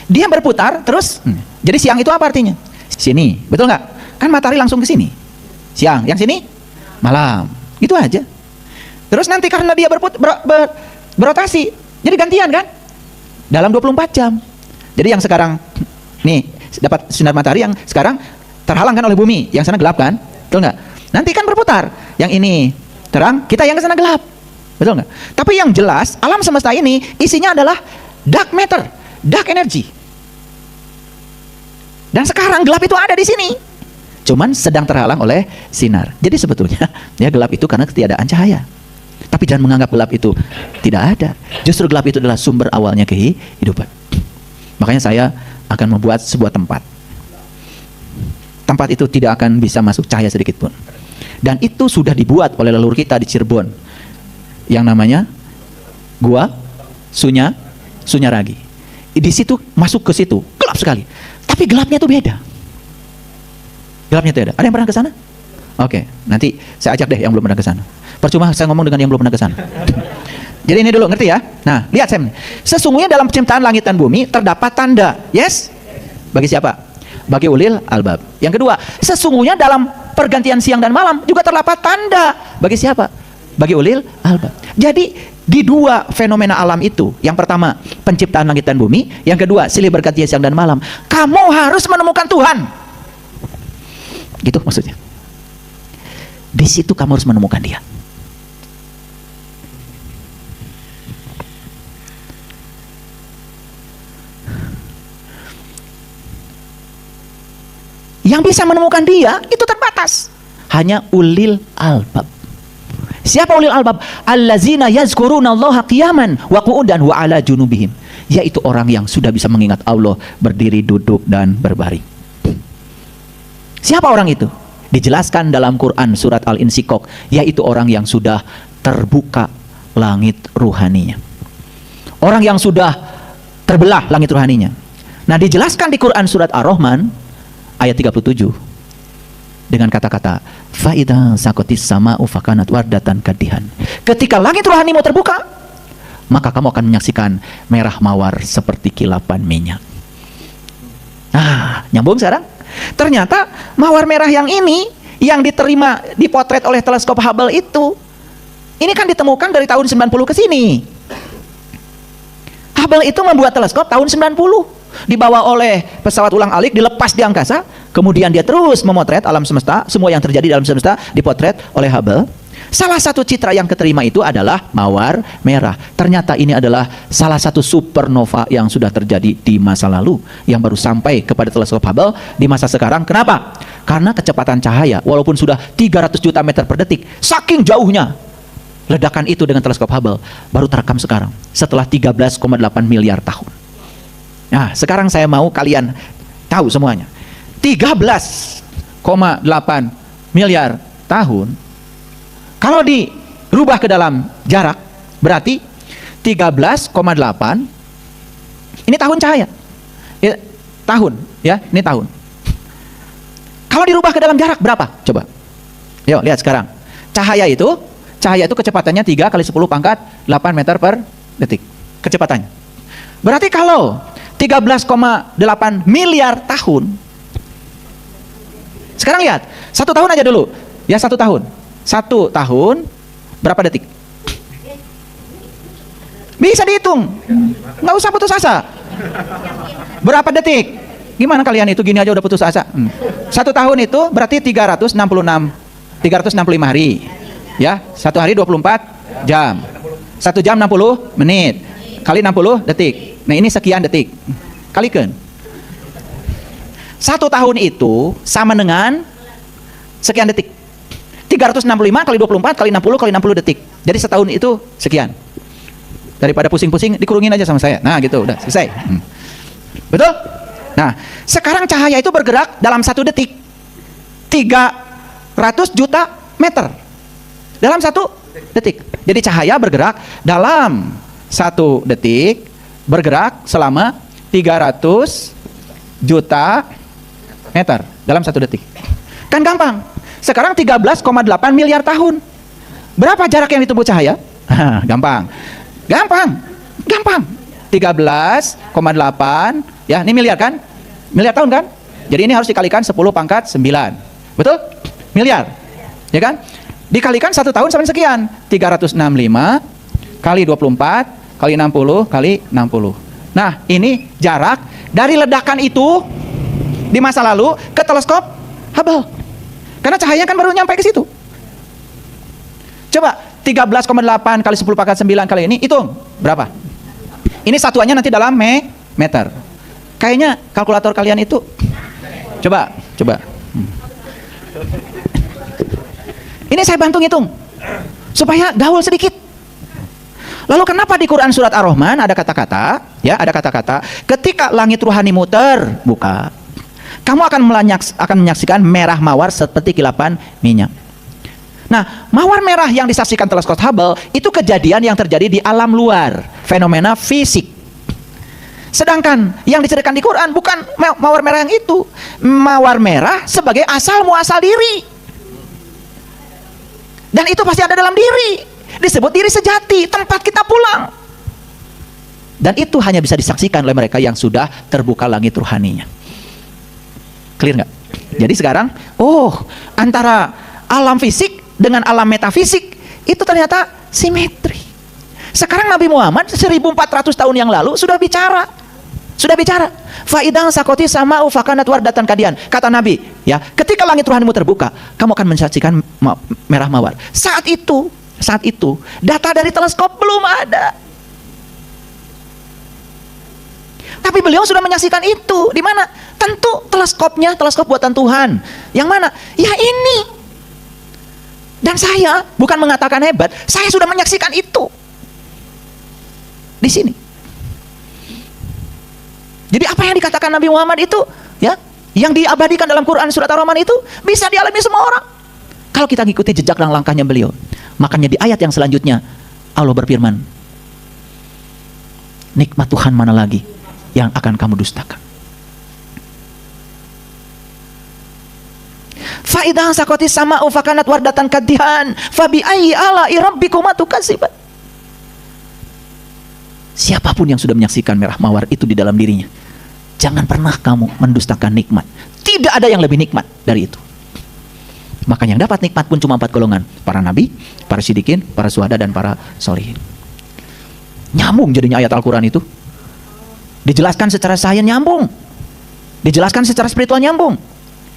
[SPEAKER 1] Dia berputar terus. Jadi siang itu apa artinya? Sini, betul nggak? Kan matahari langsung ke sini. Siang, yang sini malam. Itu aja. Terus nanti karena dia berotasi, jadi gantian kan? Dalam 24 jam. Jadi yang sekarang nih dapat sinar matahari, yang sekarang terhalang kan oleh bumi, yang sana gelap kan? Betul nggak? Nanti kan berputar. Yang ini terang, kita yang ke sana gelap. Betul nggak? Tapi yang jelas alam semesta ini isinya adalah dark matter, dark energy. Dan sekarang gelap itu ada di sini. Cuman sedang terhalang oleh sinar. Jadi sebetulnya ya gelap itu karena ketiadaan cahaya. Tapi jangan menganggap gelap itu tidak ada. Justru gelap itu adalah sumber awalnya kehidupan. Makanya saya akan membuat sebuah tempat. Tempat itu tidak akan bisa masuk cahaya sedikit pun. Dan itu sudah dibuat oleh leluhur kita di Cirebon. Yang namanya Gua Sunyaragi. Di situ masuk ke situ, gelap sekali. Tapi gelapnya itu beda. Gelapnya itu beda. Ada yang pernah ke sana? Oke, nanti saya ajak deh yang belum pernah ke sana. Percuma saya ngomong dengan yang belum pernah ke sana. Jadi ini dulu, ngerti ya? Nah, lihat Sam. Sesungguhnya dalam penciptaan langit dan bumi terdapat tanda. Yes? Bagi siapa? Bagi ulil albab. Yang kedua, sesungguhnya dalam pergantian siang dan malam juga terdapat tanda. Bagi siapa? Bagi ulil albab. Jadi di dua fenomena alam itu, yang pertama penciptaan langit dan bumi, yang kedua silih bergantian siang dan malam, kamu harus menemukan Tuhan. Gitu maksudnya. Di situ kamu harus menemukan Dia. Yang bisa menemukan Dia itu terbatas. Hanya ulil albab. Siapa ulil albab? Allazina yazkurunallaha qiyaman wa qu'udan wa ala junubihim. Yaitu orang yang sudah bisa mengingat Allah berdiri, duduk, dan berbaring. Siapa orang itu? Dijelaskan dalam Quran surat Al-Insyikok, yaitu orang yang sudah terbuka langit ruhaninya. Orang yang sudah terbelah langit ruhaninya. Nah, dijelaskan di Quran surat Ar-Rahman ayat 37 dengan kata-kata faida sakotis sama ufakanat wardatan kadihan. Ketika langit rohanimu terbuka, maka kamu akan menyaksikan merah mawar seperti kilapan minyak. Nah, nyambung sekarang? Ternyata mawar merah yang ini yang diterima dipotret oleh teleskop Hubble itu, ini kan ditemukan dari tahun 90 ke sini. Hubble itu membuat teleskop tahun 90. Dibawa oleh pesawat ulang-alik, dilepas di angkasa, kemudian dia terus memotret alam semesta, semua yang terjadi dalam semesta dipotret oleh Hubble. Salah satu citra yang keterima itu adalah mawar merah. Ternyata ini adalah salah satu supernova yang sudah terjadi di masa lalu, yang baru sampai kepada teleskop Hubble di masa sekarang. Kenapa? Karena kecepatan cahaya, walaupun sudah 300 juta meter per detik, saking jauhnya ledakan itu dengan teleskop Hubble, baru terekam sekarang, setelah 13,8 miliar tahun. Nah, sekarang saya mau kalian tahu semuanya. 13,8 miliar tahun, kalau dirubah ke dalam jarak, berarti 13,8, ini tahun cahaya. Ya, tahun, ya, ini tahun. Kalau dirubah ke dalam jarak, berapa? Coba. Yuk, lihat sekarang. Cahaya itu kecepatannya 3 kali 10 pangkat 8 meter per detik. Kecepatannya. Berarti kalau 13,8 miliar tahun. Sekarang lihat, 1 tahun aja dulu. Ya, 1 tahun. 1 tahun berapa detik? Bisa dihitung. Nggak usah putus asa. Berapa detik? Gimana kalian itu gini aja udah putus asa? 1 tahun itu berarti 365 hari. Ya, 1 hari 24 jam. 1 jam 60 menit. Kali 60 detik. Nah, ini sekian detik. Kalikan. 1 tahun itu sama dengan sekian detik. 365 kali 24 kali 60 kali 60 detik. Jadi setahun itu sekian. Daripada pusing-pusing, dikurungin aja sama saya. Nah, gitu, udah selesai. Betul? Nah, sekarang cahaya itu bergerak dalam 1 detik 300 juta meter. Dalam 1 detik. Jadi cahaya bergerak dalam 1 detik, bergerak selama 300 juta meter dalam 1 detik. Kan gampang. Sekarang 13,8 miliar tahun. Berapa jarak yang ditempuh cahaya? Gampang. 13,8, ya, ini miliar kan? Miliar tahun kan? Jadi ini harus dikalikan 10 pangkat 9. Betul? Miliar. Ya kan? Dikalikan 1 tahun sama sekian. 365 kali 24 kali 60 kali 60. Nah, ini jarak dari ledakan itu di masa lalu ke teleskop Hubble. Karena cahaya kan baru nyampe ke situ. Coba 13,8 kali 10 pangkat 9 kali ini, hitung berapa? Ini satuannya nanti dalam meter. Kayaknya kalkulator kalian itu coba. Ini saya bantu ngitung supaya gaul sedikit. Lalu kenapa di Quran surat Ar-Rahman ada kata-kata, ya, ada kata-kata, ketika langit ruhanimu terbuka, kamu akan menyaksikan merah mawar seperti kilapan minyak. Nah, mawar merah yang disaksikan teleskop Hubble itu kejadian yang terjadi di alam luar, fenomena fisik. Sedangkan yang diceritakan di Quran bukan mawar merah yang itu. Mawar merah sebagai asal muasal diri. Dan itu pasti ada dalam diri. Disebut diri sejati, tempat kita pulang. Dan itu hanya bisa disaksikan oleh mereka yang sudah terbuka langit ruhaninya. Clear nggak? Jadi sekarang, antara alam fisik dengan alam metafisik itu ternyata simetri. Sekarang Nabi Muhammad 1400 tahun yang lalu sudah bicara. Faidang sakoti sama'u fakanat wardatan kadian. Kata Nabi, ya, ketika langit rohanimu terbuka, kamu akan menyaksikan merah mawar. Saat itu data dari teleskop belum ada. Tapi beliau sudah menyaksikan itu. Di mana? Tentu teleskop buatan Tuhan. Yang mana? Ya ini. Dan saya bukan mengatakan hebat, saya sudah menyaksikan itu. Di sini. Jadi apa yang dikatakan Nabi Muhammad itu, ya, yang diabadikan dalam Quran surat Ar-Rahman itu bisa dialami semua orang. Kalau kita ngikuti jejak dan langkahnya beliau. Makanya di ayat yang selanjutnya Allah berfirman, nikmat Tuhan mana lagi yang akan kamu dustakan? Faidah sakoti sama ufakanat wardatan kadihan fabi ayyi ala rabbikuma tukadziban. Siapapun yang sudah menyaksikan merah mawar itu di dalam dirinya, jangan pernah kamu mendustakan nikmat. Tidak ada yang lebih nikmat dari itu. Makanya yang dapat nikmat pun cuma 4 golongan: para nabi, para siddiqin, para syuhada, dan para sholihin. Nyambung jadinya ayat Al-Quran itu. Dijelaskan secara sains nyambung, dijelaskan secara spiritual nyambung.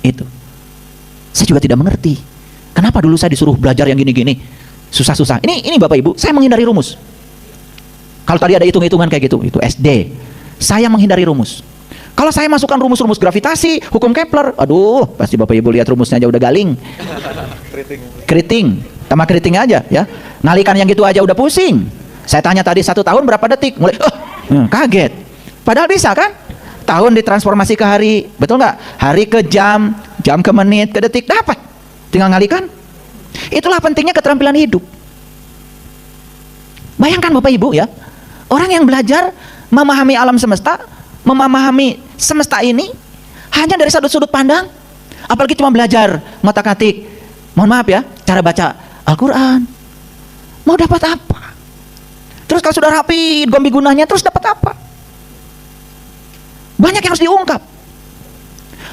[SPEAKER 1] Itu saya juga tidak mengerti. Kenapa dulu saya disuruh belajar yang gini-gini, susah-susah. Ini Bapak Ibu, saya menghindari rumus. Kalau tadi ada hitung-hitungan kayak gitu, itu SD. Saya menghindari rumus. Kalau saya masukkan rumus-rumus gravitasi, hukum Kepler, aduh, pasti Bapak Ibu lihat rumusnya aja udah galing. Keriting, sama keriting aja ya. Ngalikan yang gitu aja udah pusing. Saya tanya tadi 1 tahun berapa detik, mulai kaget. Padahal bisa kan? Tahun ditransformasi ke hari, betul nggak? Hari ke jam, jam ke menit, ke detik, dapat. Tinggal ngalikan. Itulah pentingnya keterampilan hidup. Bayangkan Bapak Ibu ya, orang yang belajar memahami alam semesta, memahami semesta ini hanya dari sudut pandang. Apalagi cuma belajar ngotak-atik, mohon maaf ya, cara baca Al-Quran. Mau dapat apa? Terus kalau sudah rapi, gombi gunanya, terus dapat apa? Banyak yang harus diungkap.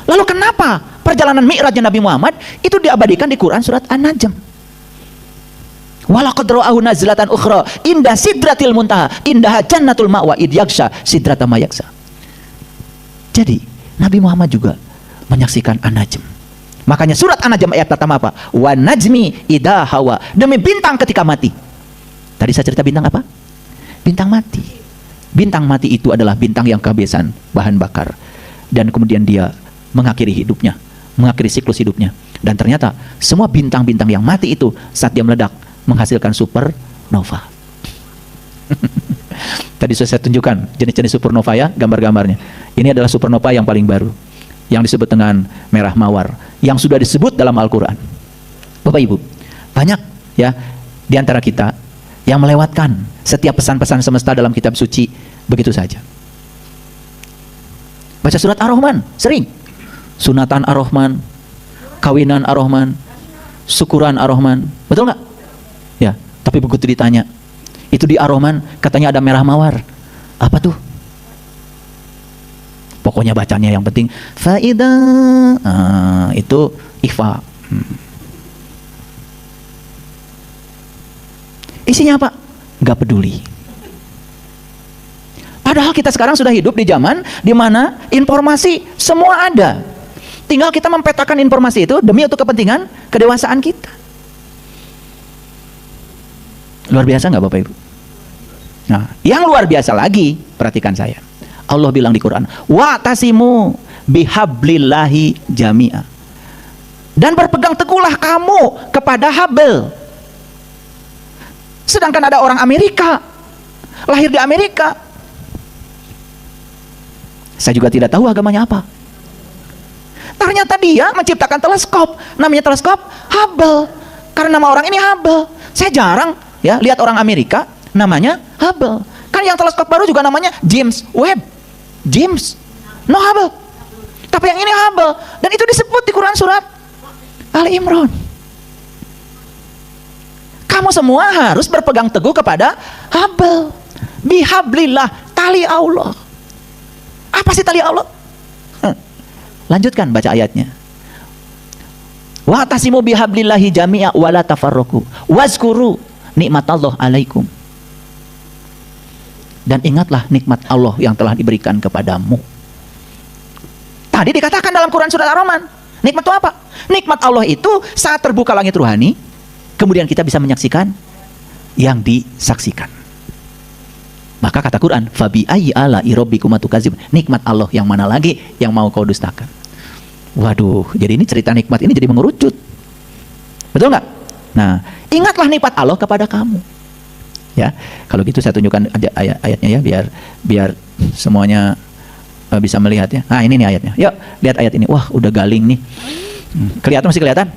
[SPEAKER 1] Lalu kenapa perjalanan Mi'rajnya Nabi Muhammad itu diabadikan di Quran surat An-Najm? Walaqad ra'ahu nazlatan ukhra inda sidratil muntaha indaha jannatul ma'wa id yaghsha sidrata ma yaghsha. Jadi Nabi Muhammad juga menyaksikan An-Najm. Makanya surat An-Najm ayat pertama apa? Wa najmi idha hawa, demi bintang ketika mati. Tadi saya cerita bintang apa? Bintang mati. Bintang mati itu adalah bintang yang kehabisan bahan bakar, dan kemudian dia mengakhiri hidupnya, mengakhiri siklus hidupnya. Dan ternyata semua bintang-bintang yang mati itu saat dia meledak menghasilkan supernova. Tadi sudah saya tunjukkan jenis-jenis supernova ya, gambar-gambarnya. Ini adalah supernova yang paling baru, yang disebut dengan merah mawar, yang sudah disebut dalam Al-Quran. Bapak Ibu, banyak ya di antara kita yang melewatkan setiap pesan-pesan semesta dalam kitab suci begitu saja. Baca surat Ar-Rahman sering, sunatan Ar-Rahman, kawinan Ar-Rahman, syukuran Ar-Rahman, betul nggak? Ya, tapi begitu ditanya, itu di Ar-Rahman katanya ada merah mawar, apa tuh? Pokoknya bacanya yang penting faidah, itu ikhfa. Isinya apa? Gak peduli. Padahal kita sekarang sudah hidup di zaman di mana informasi semua ada. Tinggal kita mempetakan informasi itu demi untuk kepentingan kedewasaan kita. Luar biasa nggak Bapak Ibu? Nah, yang luar biasa lagi, perhatikan saya. Allah bilang di Quran, wa'tasimu bihablillahi jami'a. Dan berpegang teguhlah kamu kepada Habl. Sedangkan ada orang Amerika, lahir di Amerika. Saya juga tidak tahu agamanya apa. Ternyata dia menciptakan teleskop, namanya teleskop Hubble. Karena nama orang ini Hubble. Saya jarang ya lihat orang Amerika namanya Hubble. Kan yang teleskop baru juga namanya James Webb. James, no Hubble. Tapi yang ini Hubble. Dan itu disebut di Quran surat Ali Imran. Kamu semua harus berpegang teguh kepada Hubble. Bihablillah, tali Allah. Apa sih tali Allah? Lanjutkan baca ayatnya. Wa tasimu bihablillahi jami'a wa la tafarraqu wazkuru nikmatallah alaikum. Dan ingatlah nikmat Allah yang telah diberikan kepadamu. Tadi dikatakan dalam Quran surat Ar-Rahman, nikmat itu apa? Nikmat Allah itu saat terbuka langit ruhani, kemudian kita bisa menyaksikan yang disaksikan. Maka kata Quran, fabi ayyi ala'i rabbikuma tukadzib. Nikmat Allah yang mana lagi yang mau kau dustakan? Waduh, jadi ini cerita nikmat ini jadi mengerucut. Betul nggak? Nah, ingatlah nikmat Allah kepada kamu. Ya, kalau gitu saya tunjukkan ayatnya ya, biar semuanya bisa melihat ya. Nah, ini nih ayatnya. Yuk, lihat ayat ini. Wah, udah galing nih. Kelihatan, masih kelihatan?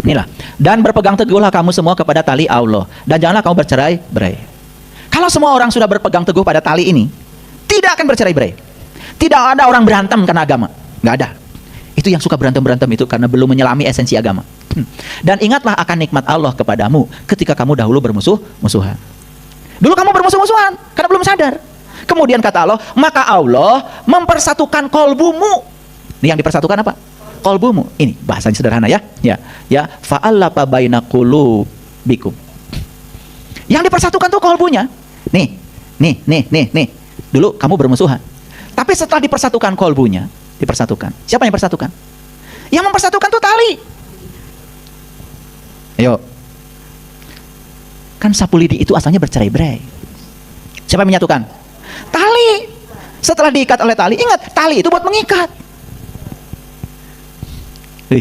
[SPEAKER 1] Inilah. Dan berpegang teguhlah kamu semua kepada tali Allah, dan janganlah kamu bercerai-berai. Kalau semua orang sudah berpegang teguh pada tali ini, tidak akan bercerai-berai. Tidak ada orang berantem karena agama. Nggak ada. Itu yang suka berantem-berantem itu karena belum menyelami esensi agama. Dan ingatlah akan nikmat Allah kepadamu ketika kamu dahulu bermusuh-musuhan. Dulu kamu bermusuh-musuhan karena belum sadar. Kemudian kata Allah, maka Allah mempersatukan kolbumu. Ini yang dipersatukan apa? Kolbumu. Ini bahasanya sederhana ya. Ya, fa'allafa baina qulubikum. Yang dipersatukan tuh kolbunya. Nih. Dulu kamu bermusuhan. Tapi setelah dipersatukan kolbunya, dipersatukan. Siapa yang persatukan? Yang mempersatukan tuh tali. Ayo. Kan sapu lidi itu asalnya bercerai-berai. Siapa yang menyatukan? Tali. Setelah diikat oleh tali, ingat, tali itu buat mengikat.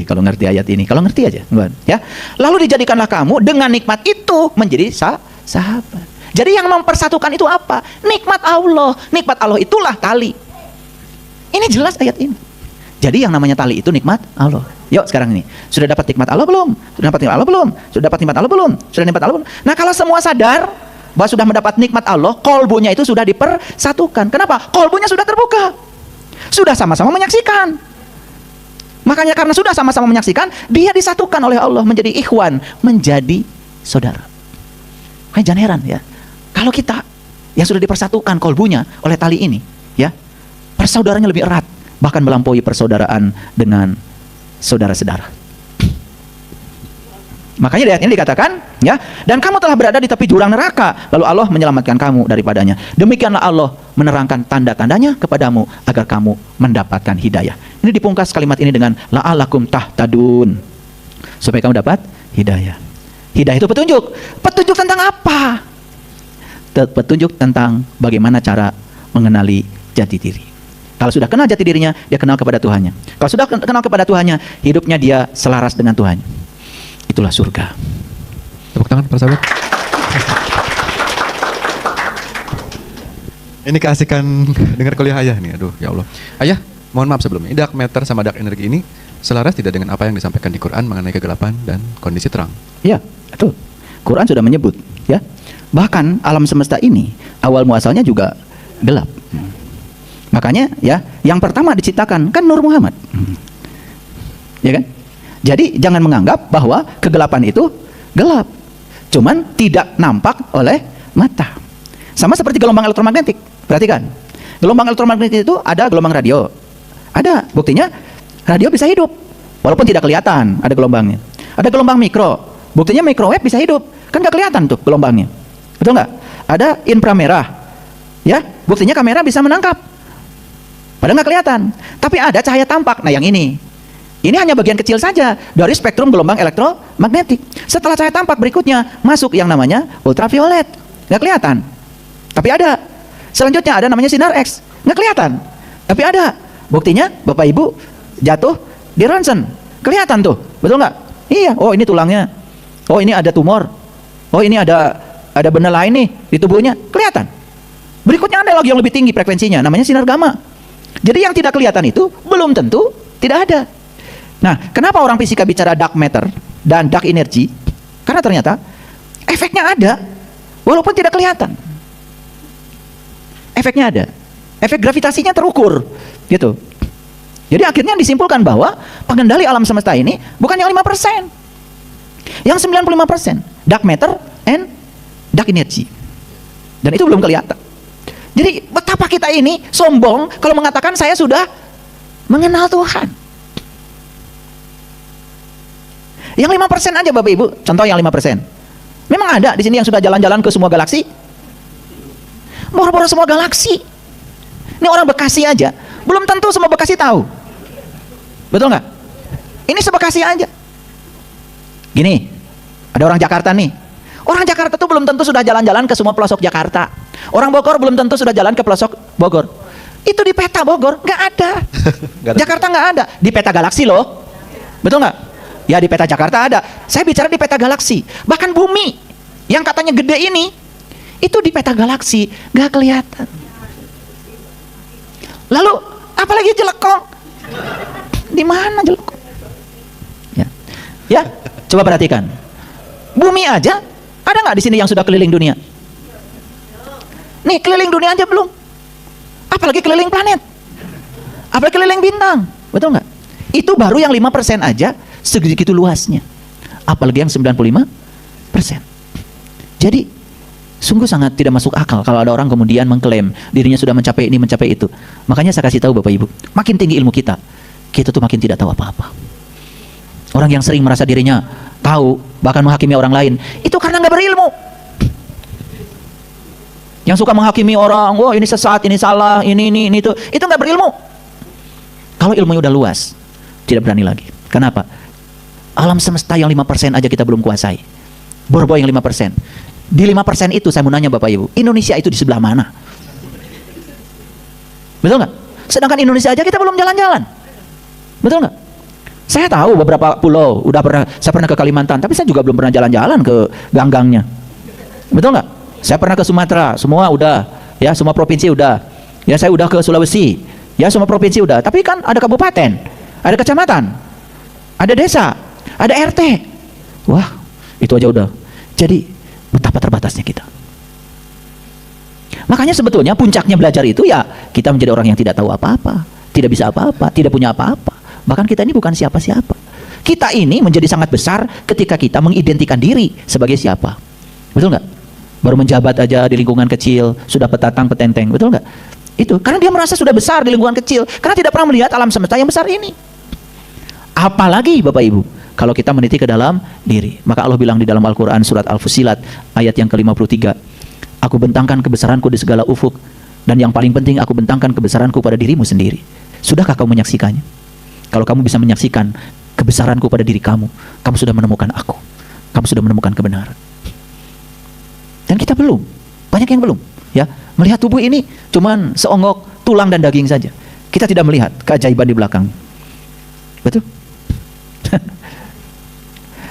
[SPEAKER 1] Kalau ngerti ayat ini, kalau ngerti aja, ya. Lalu dijadikanlah kamu dengan nikmat itu menjadi sahabat. Jadi yang mempersatukan itu apa? Nikmat Allah. Nikmat Allah itulah tali. Ini jelas ayat ini. Jadi yang namanya tali itu nikmat Allah. Yuk sekarang ini, sudah dapat nikmat Allah belum? Sudah dapat nikmat Allah belum? Sudah dapat nikmat Allah belum? Sudah nikmat Allah belum? Nah, kalau semua sadar bahwa sudah mendapat nikmat Allah, kolbunya itu sudah dipersatukan. Kenapa? Kolbunya sudah terbuka. Sudah sama-sama menyaksikan. Makanya karena sudah sama-sama menyaksikan, dia disatukan oleh Allah menjadi ikhwan, menjadi saudara. Jangan heran ya. Kalau kita yang sudah dipersatukan kolbunya oleh tali ini, ya, persaudaranya lebih erat, bahkan melampaui persaudaraan dengan saudara-saudara. Makanya di ayat ini dikatakan, ya, dan kamu telah berada di tepi jurang neraka, lalu Allah menyelamatkan kamu daripadanya. Demikianlah Allah menerangkan tanda-tandanya kepadamu agar kamu mendapatkan hidayah. Ini dipungkas kalimat ini dengan la'alakum tahtadun, supaya kamu dapat hidayah. Hidayah itu petunjuk. Petunjuk tentang apa? Petunjuk tentang bagaimana cara mengenali jati diri. Kalau sudah kenal jati dirinya, dia kenal kepada Tuhannya. Kalau sudah kenal kepada Tuhannya, hidupnya dia selaras dengan Tuhan. Itulah surga.
[SPEAKER 2] Tepuk tangan para sahabat. Ini keasikan dengar kuliah ayah nih. Aduh, ya Allah. Ayah, mohon maaf sebelumnya. Dark matter sama dark energy ini selaras tidak dengan apa yang disampaikan di Quran mengenai kegelapan dan kondisi terang?
[SPEAKER 1] Iya, betul. Quran sudah menyebut, ya. Bahkan alam semesta ini awal muasalnya juga gelap. Makanya ya, yang pertama diciptakan kan Nur Muhammad. Ya kan? Jadi jangan menganggap bahwa kegelapan itu gelap. Cuman tidak nampak oleh mata. Sama seperti gelombang elektromagnetik. Perhatikan. Gelombang elektromagnetik itu ada gelombang radio. Ada, buktinya radio bisa hidup walaupun tidak kelihatan ada gelombangnya. Ada gelombang mikro. Buktinya microwave bisa hidup. Kan nggak kelihatan tuh gelombangnya. Betul nggak? Ada inframerah. Ya, buktinya kamera bisa menangkap. Padahal nggak kelihatan. Tapi ada cahaya tampak. Nah, yang ini hanya bagian kecil saja dari spektrum gelombang elektromagnetik. Setelah cahaya tampak berikutnya masuk yang namanya ultraviolet. Nggak kelihatan. Tapi ada. Selanjutnya ada namanya sinar X. Nggak kelihatan. Tapi ada. Buktinya Bapak Ibu jatuh di ronsen. Kelihatan tuh. Betul nggak? Iya. Oh, ini tulangnya. Oh, ini ada tumor. Oh, ini ada benda lain nih di tubuhnya. Kelihatan. Berikutnya ada lagi yang lebih tinggi frekuensinya. Namanya sinar gamma. Jadi yang tidak kelihatan itu belum tentu tidak ada. Nah, kenapa orang fisika bicara dark matter dan dark energy? Karena ternyata efeknya ada, walaupun tidak kelihatan. Efeknya ada, efek gravitasinya terukur, gitu. Jadi akhirnya disimpulkan bahwa pengendali alam semesta ini bukan yang 5%, yang 95%, dark matter and dark energy. Dan itu belum kelihatan. Jadi betapa kita ini sombong kalau mengatakan saya sudah mengenal Tuhan. Yang 5% aja Bapak Ibu, contoh yang 5%. Memang ada di sini yang sudah jalan-jalan ke semua galaksi? Boro-boro semua galaksi. Ini orang Bekasi aja, belum tentu semua Bekasi tahu. Betul nggak? Ini se-Bekasi aja. Gini, ada orang Jakarta nih. Orang Jakarta tuh belum tentu sudah jalan-jalan ke semua pelosok Jakarta. Orang Bogor belum tentu sudah jalan ke pelosok Bogor. Itu di peta Bogor, nggak ada. Jakarta nggak ada. Di peta galaksi loh. Betul nggak? Ya di peta Jakarta ada. Saya bicara di peta galaksi. Bahkan bumi yang katanya gede ini, itu di peta galaksi nggak kelihatan. Lalu apalagi Jelekong? Di mana Jelekong? Ya, coba perhatikan. Bumi aja ada nggak di sini yang sudah keliling dunia? Nih keliling dunia aja belum. Apalagi keliling planet. Apalagi keliling bintang. Betul nggak? Itu baru yang 5% aja. Segitu luasnya, apalagi yang 95%. Jadi sungguh sangat tidak masuk akal kalau ada orang kemudian mengklaim dirinya sudah mencapai ini, mencapai itu. Makanya saya kasih tahu Bapak Ibu, makin tinggi ilmu kita, kita tuh makin tidak tahu apa-apa. Orang yang sering merasa dirinya tahu, bahkan menghakimi orang lain, itu karena nggak berilmu. Yang suka menghakimi orang, oh ini sesat, ini salah, ini itu nggak berilmu. Kalau ilmunya udah luas, tidak berani lagi. Kenapa? Alam semesta yang 5% aja kita belum kuasai. Boro-boro yang 5%. Di 5% itu saya mau nanya Bapak Ibu, Indonesia itu di sebelah mana? Betul nggak? Sedangkan Indonesia aja kita belum jalan-jalan. Betul nggak? Saya tahu beberapa pulau, saya pernah ke Kalimantan, tapi saya juga belum pernah jalan-jalan ke gang-gangnya. Betul nggak? Saya pernah ke Sumatera, semua udah, ya semua provinsi udah. Ya saya udah ke Sulawesi, ya semua provinsi udah. Tapi kan ada kabupaten, ada kecamatan, ada desa, ada RT. Wah, itu aja udah. Jadi betapa terbatasnya kita. Makanya sebetulnya puncaknya belajar itu ya kita menjadi orang yang tidak tahu apa-apa, tidak bisa apa-apa, tidak punya apa-apa. Bahkan kita ini bukan siapa-siapa. Kita ini menjadi sangat besar ketika kita mengidentikan diri sebagai siapa. Betul nggak? Baru menjabat aja di lingkungan kecil sudah petatang petenteng, betul nggak? Itu karena dia merasa sudah besar di lingkungan kecil, karena tidak pernah melihat alam semesta yang besar ini. Apalagi Bapak Ibu, kalau kita meniti ke dalam diri. Maka Allah bilang di dalam Al-Quran surat Al-Fusilat ayat yang ke-53, aku bentangkan kebesaranku di segala ufuk, dan yang paling penting aku bentangkan kebesaranku pada dirimu sendiri. Sudahkah kamu menyaksikannya? Kalau kamu bisa menyaksikan kebesaranku pada diri kamu, kamu sudah menemukan aku, kamu sudah menemukan kebenaran. Dan kita belum, banyak yang belum, ya, melihat tubuh ini cuman seonggok tulang dan daging saja. Kita tidak melihat keajaiban di belakang. Betul?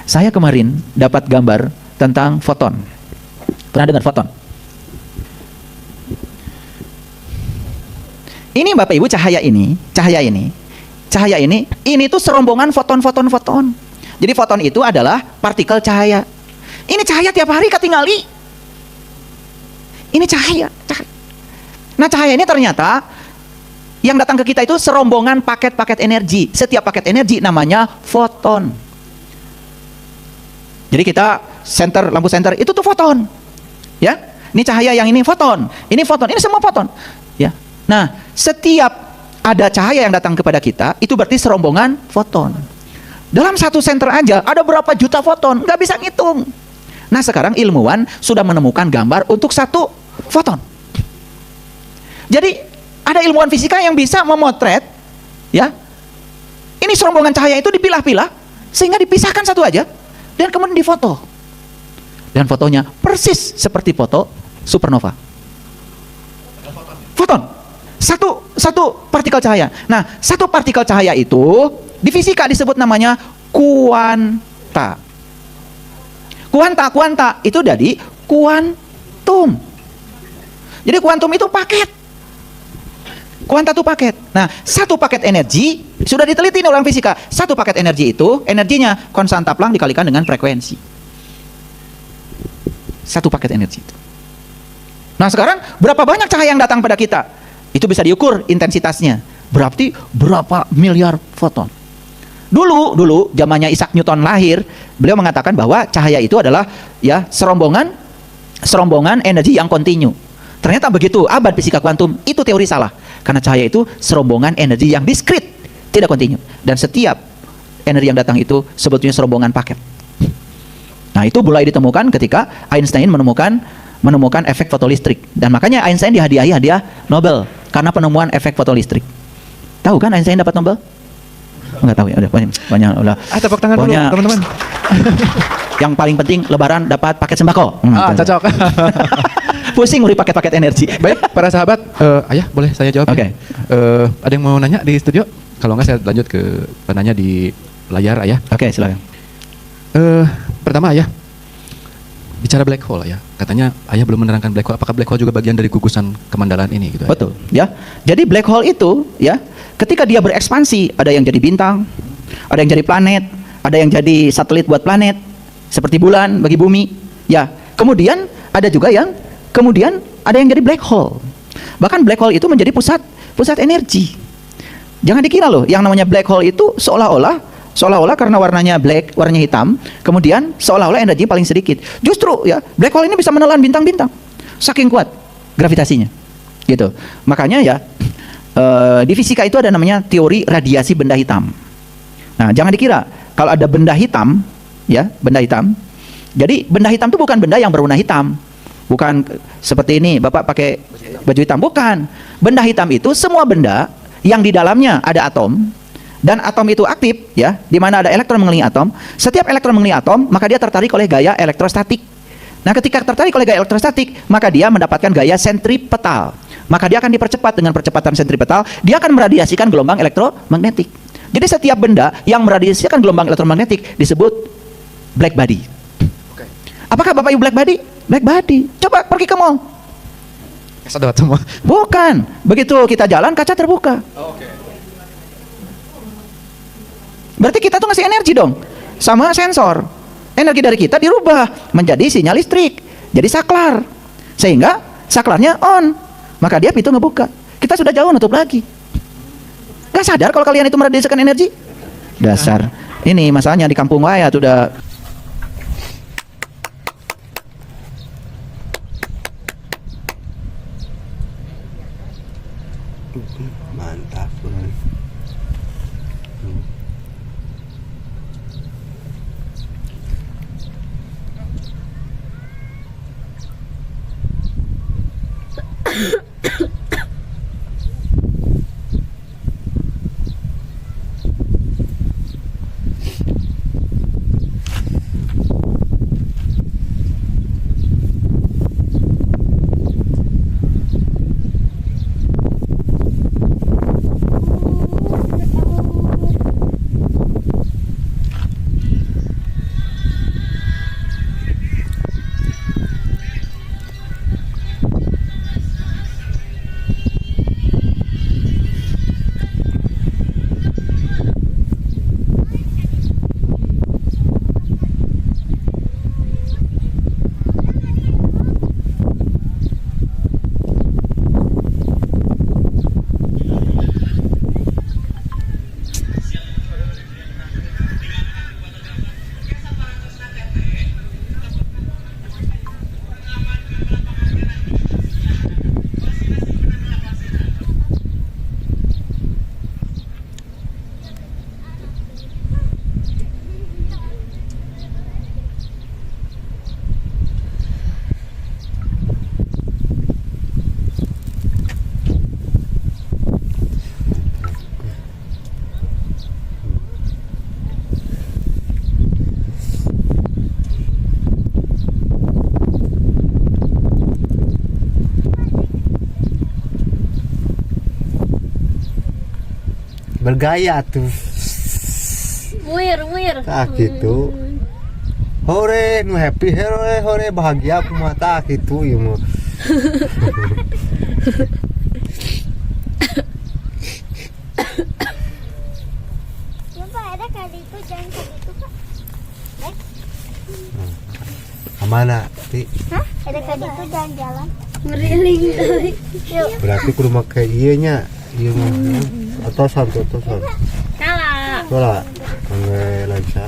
[SPEAKER 1] Saya kemarin dapat gambar tentang foton. Pernah dengar foton? Ini Bapak Ibu cahaya ini tuh serombongan foton. Jadi foton itu adalah partikel cahaya. Ini cahaya tiap hari ketinggali. Ini cahaya. Nah cahaya ini ternyata yang datang ke kita itu serombongan paket-paket energi. Setiap paket energi namanya foton. Jadi kita lampu senter itu tuh foton. Ya. Ini cahaya yang ini foton. Ini foton. Ini semua foton. Ya. Nah, setiap ada cahaya yang datang kepada kita, itu berarti serombongan foton. Dalam satu senter aja ada berapa juta foton, nggak bisa ngitung. Nah sekarang ilmuwan sudah menemukan gambar untuk satu foton. Jadi ada ilmuwan fisika yang bisa memotret, ya, ini serombongan cahaya itu dipilah-pilah sehingga dipisahkan satu aja dan kemudian difoto. Dan fotonya persis seperti foto supernova. Foton. Satu partikel cahaya. Nah, satu partikel cahaya itu di fisika disebut namanya kuanta. Kuanta itu dari kuantum. Jadi kuantum itu paket. Kuanta itu paket. Nah, satu paket energi sudah diteliti oleh orang fisika. Satu paket energi itu energinya konstanta Planck dikalikan dengan frekuensi. satu paket energi itu. Nah sekarang berapa banyak cahaya yang datang pada kita? Itu bisa diukur intensitasnya. Berarti berapa miliar foton. Dulu zamannya Isaac Newton lahir, beliau mengatakan bahwa cahaya itu adalah ya serombongan energi yang kontinu. Ternyata begitu abad fisika kuantum, itu teori salah. Karena cahaya itu serombongan energi yang diskrit, tidak kontinu. Dan setiap energi yang datang itu sebetulnya serombongan paket. Nah itu mulai ditemukan ketika Einstein menemukan efek fotolistrik. Dan makanya Einstein dihadiahi hadiah Nobel karena penemuan efek fotolistrik. Tahu kan Einstein dapat Nobel? Enggak tahu ya, udah banyak udah.
[SPEAKER 2] Tepuk tangan dulu teman-teman.
[SPEAKER 1] Yang paling penting Lebaran dapat paket sembako.
[SPEAKER 2] Cocok.
[SPEAKER 1] Pusing nguri paket-paket energi.
[SPEAKER 2] Baik, para sahabat, ayah boleh saya jawab?
[SPEAKER 1] Oke.
[SPEAKER 2] Ada yang mau nanya di studio? Kalau enggak saya lanjut ke penanya di layar, ayah.
[SPEAKER 1] Oke, silakan.
[SPEAKER 2] Pertama, ayah, bicara black hole, ayah. Katanya ayah belum menerangkan black hole. Apakah black hole juga bagian dari gugusan kemandalan ini? Gitu, ayah?
[SPEAKER 1] Betul, ya. Jadi black hole itu, ya, ketika dia berekspansi, ada yang jadi bintang, ada yang jadi planet, ada yang jadi satelit buat planet, seperti bulan bagi bumi, ya. Kemudian ada juga yang ada yang jadi black hole. Bahkan black hole itu menjadi pusat energi. Jangan dikira loh, yang namanya black hole itu seolah-olah karena warnanya black, warnanya hitam, kemudian seolah-olah energi paling sedikit. Justru ya, black hole ini bisa menelan bintang-bintang. Saking kuat gravitasinya. Gitu. Makanya ya di fisika itu ada namanya teori radiasi benda hitam. Nah, jangan dikira kalau ada benda hitam, ya, benda hitam. Jadi benda hitam itu bukan benda yang berwarna hitam. Bukan seperti ini, Bapak pakai baju hitam. Bukan. Benda hitam itu semua benda yang di dalamnya ada atom, dan atom itu aktif, ya, di mana ada elektron mengelilingi atom. Setiap elektron mengelilingi atom, maka dia tertarik oleh gaya elektrostatik. Nah, ketika tertarik oleh gaya elektrostatik, maka dia mendapatkan gaya sentripetal. Maka dia akan dipercepat dengan percepatan sentripetal, dia akan meradiasikan gelombang elektromagnetik. Jadi setiap benda yang meradiasikan gelombang elektromagnetik disebut black body. Apakah Bapak Ibu black body? Black body. Coba pergi ke mall.
[SPEAKER 2] Kesedot semua.
[SPEAKER 1] Bukan. Begitu kita jalan, kaca terbuka. Berarti kita tuh ngasih energi dong. Sama sensor. Energi dari kita dirubah menjadi sinyal listrik. Jadi saklar. Sehingga saklarnya on. Maka dia pintu ngebuka. Kita sudah jauh nutup lagi. Gak sadar kalau kalian itu meradiasikan energi? Dasar. Ini masalahnya di kampung saya udah.
[SPEAKER 3] Mantap, bro. Bergaya tuh.
[SPEAKER 4] Muir.
[SPEAKER 3] Tak gitu. Hore, nu happy, hore bahagia aku mata gitu ya mau.
[SPEAKER 4] Ya Pak, ada kali itu jangan kayak gitu Pak.
[SPEAKER 3] Kemana? Ti?
[SPEAKER 4] Hah? Ada tadi tuh jalan-jalan. Ngeriling tadi. Yuk.
[SPEAKER 3] Berarti kudu make ieu nya. Ieu mah. Atosan tuh, atosan.
[SPEAKER 4] Salah.
[SPEAKER 3] Sola. Mangga lanca.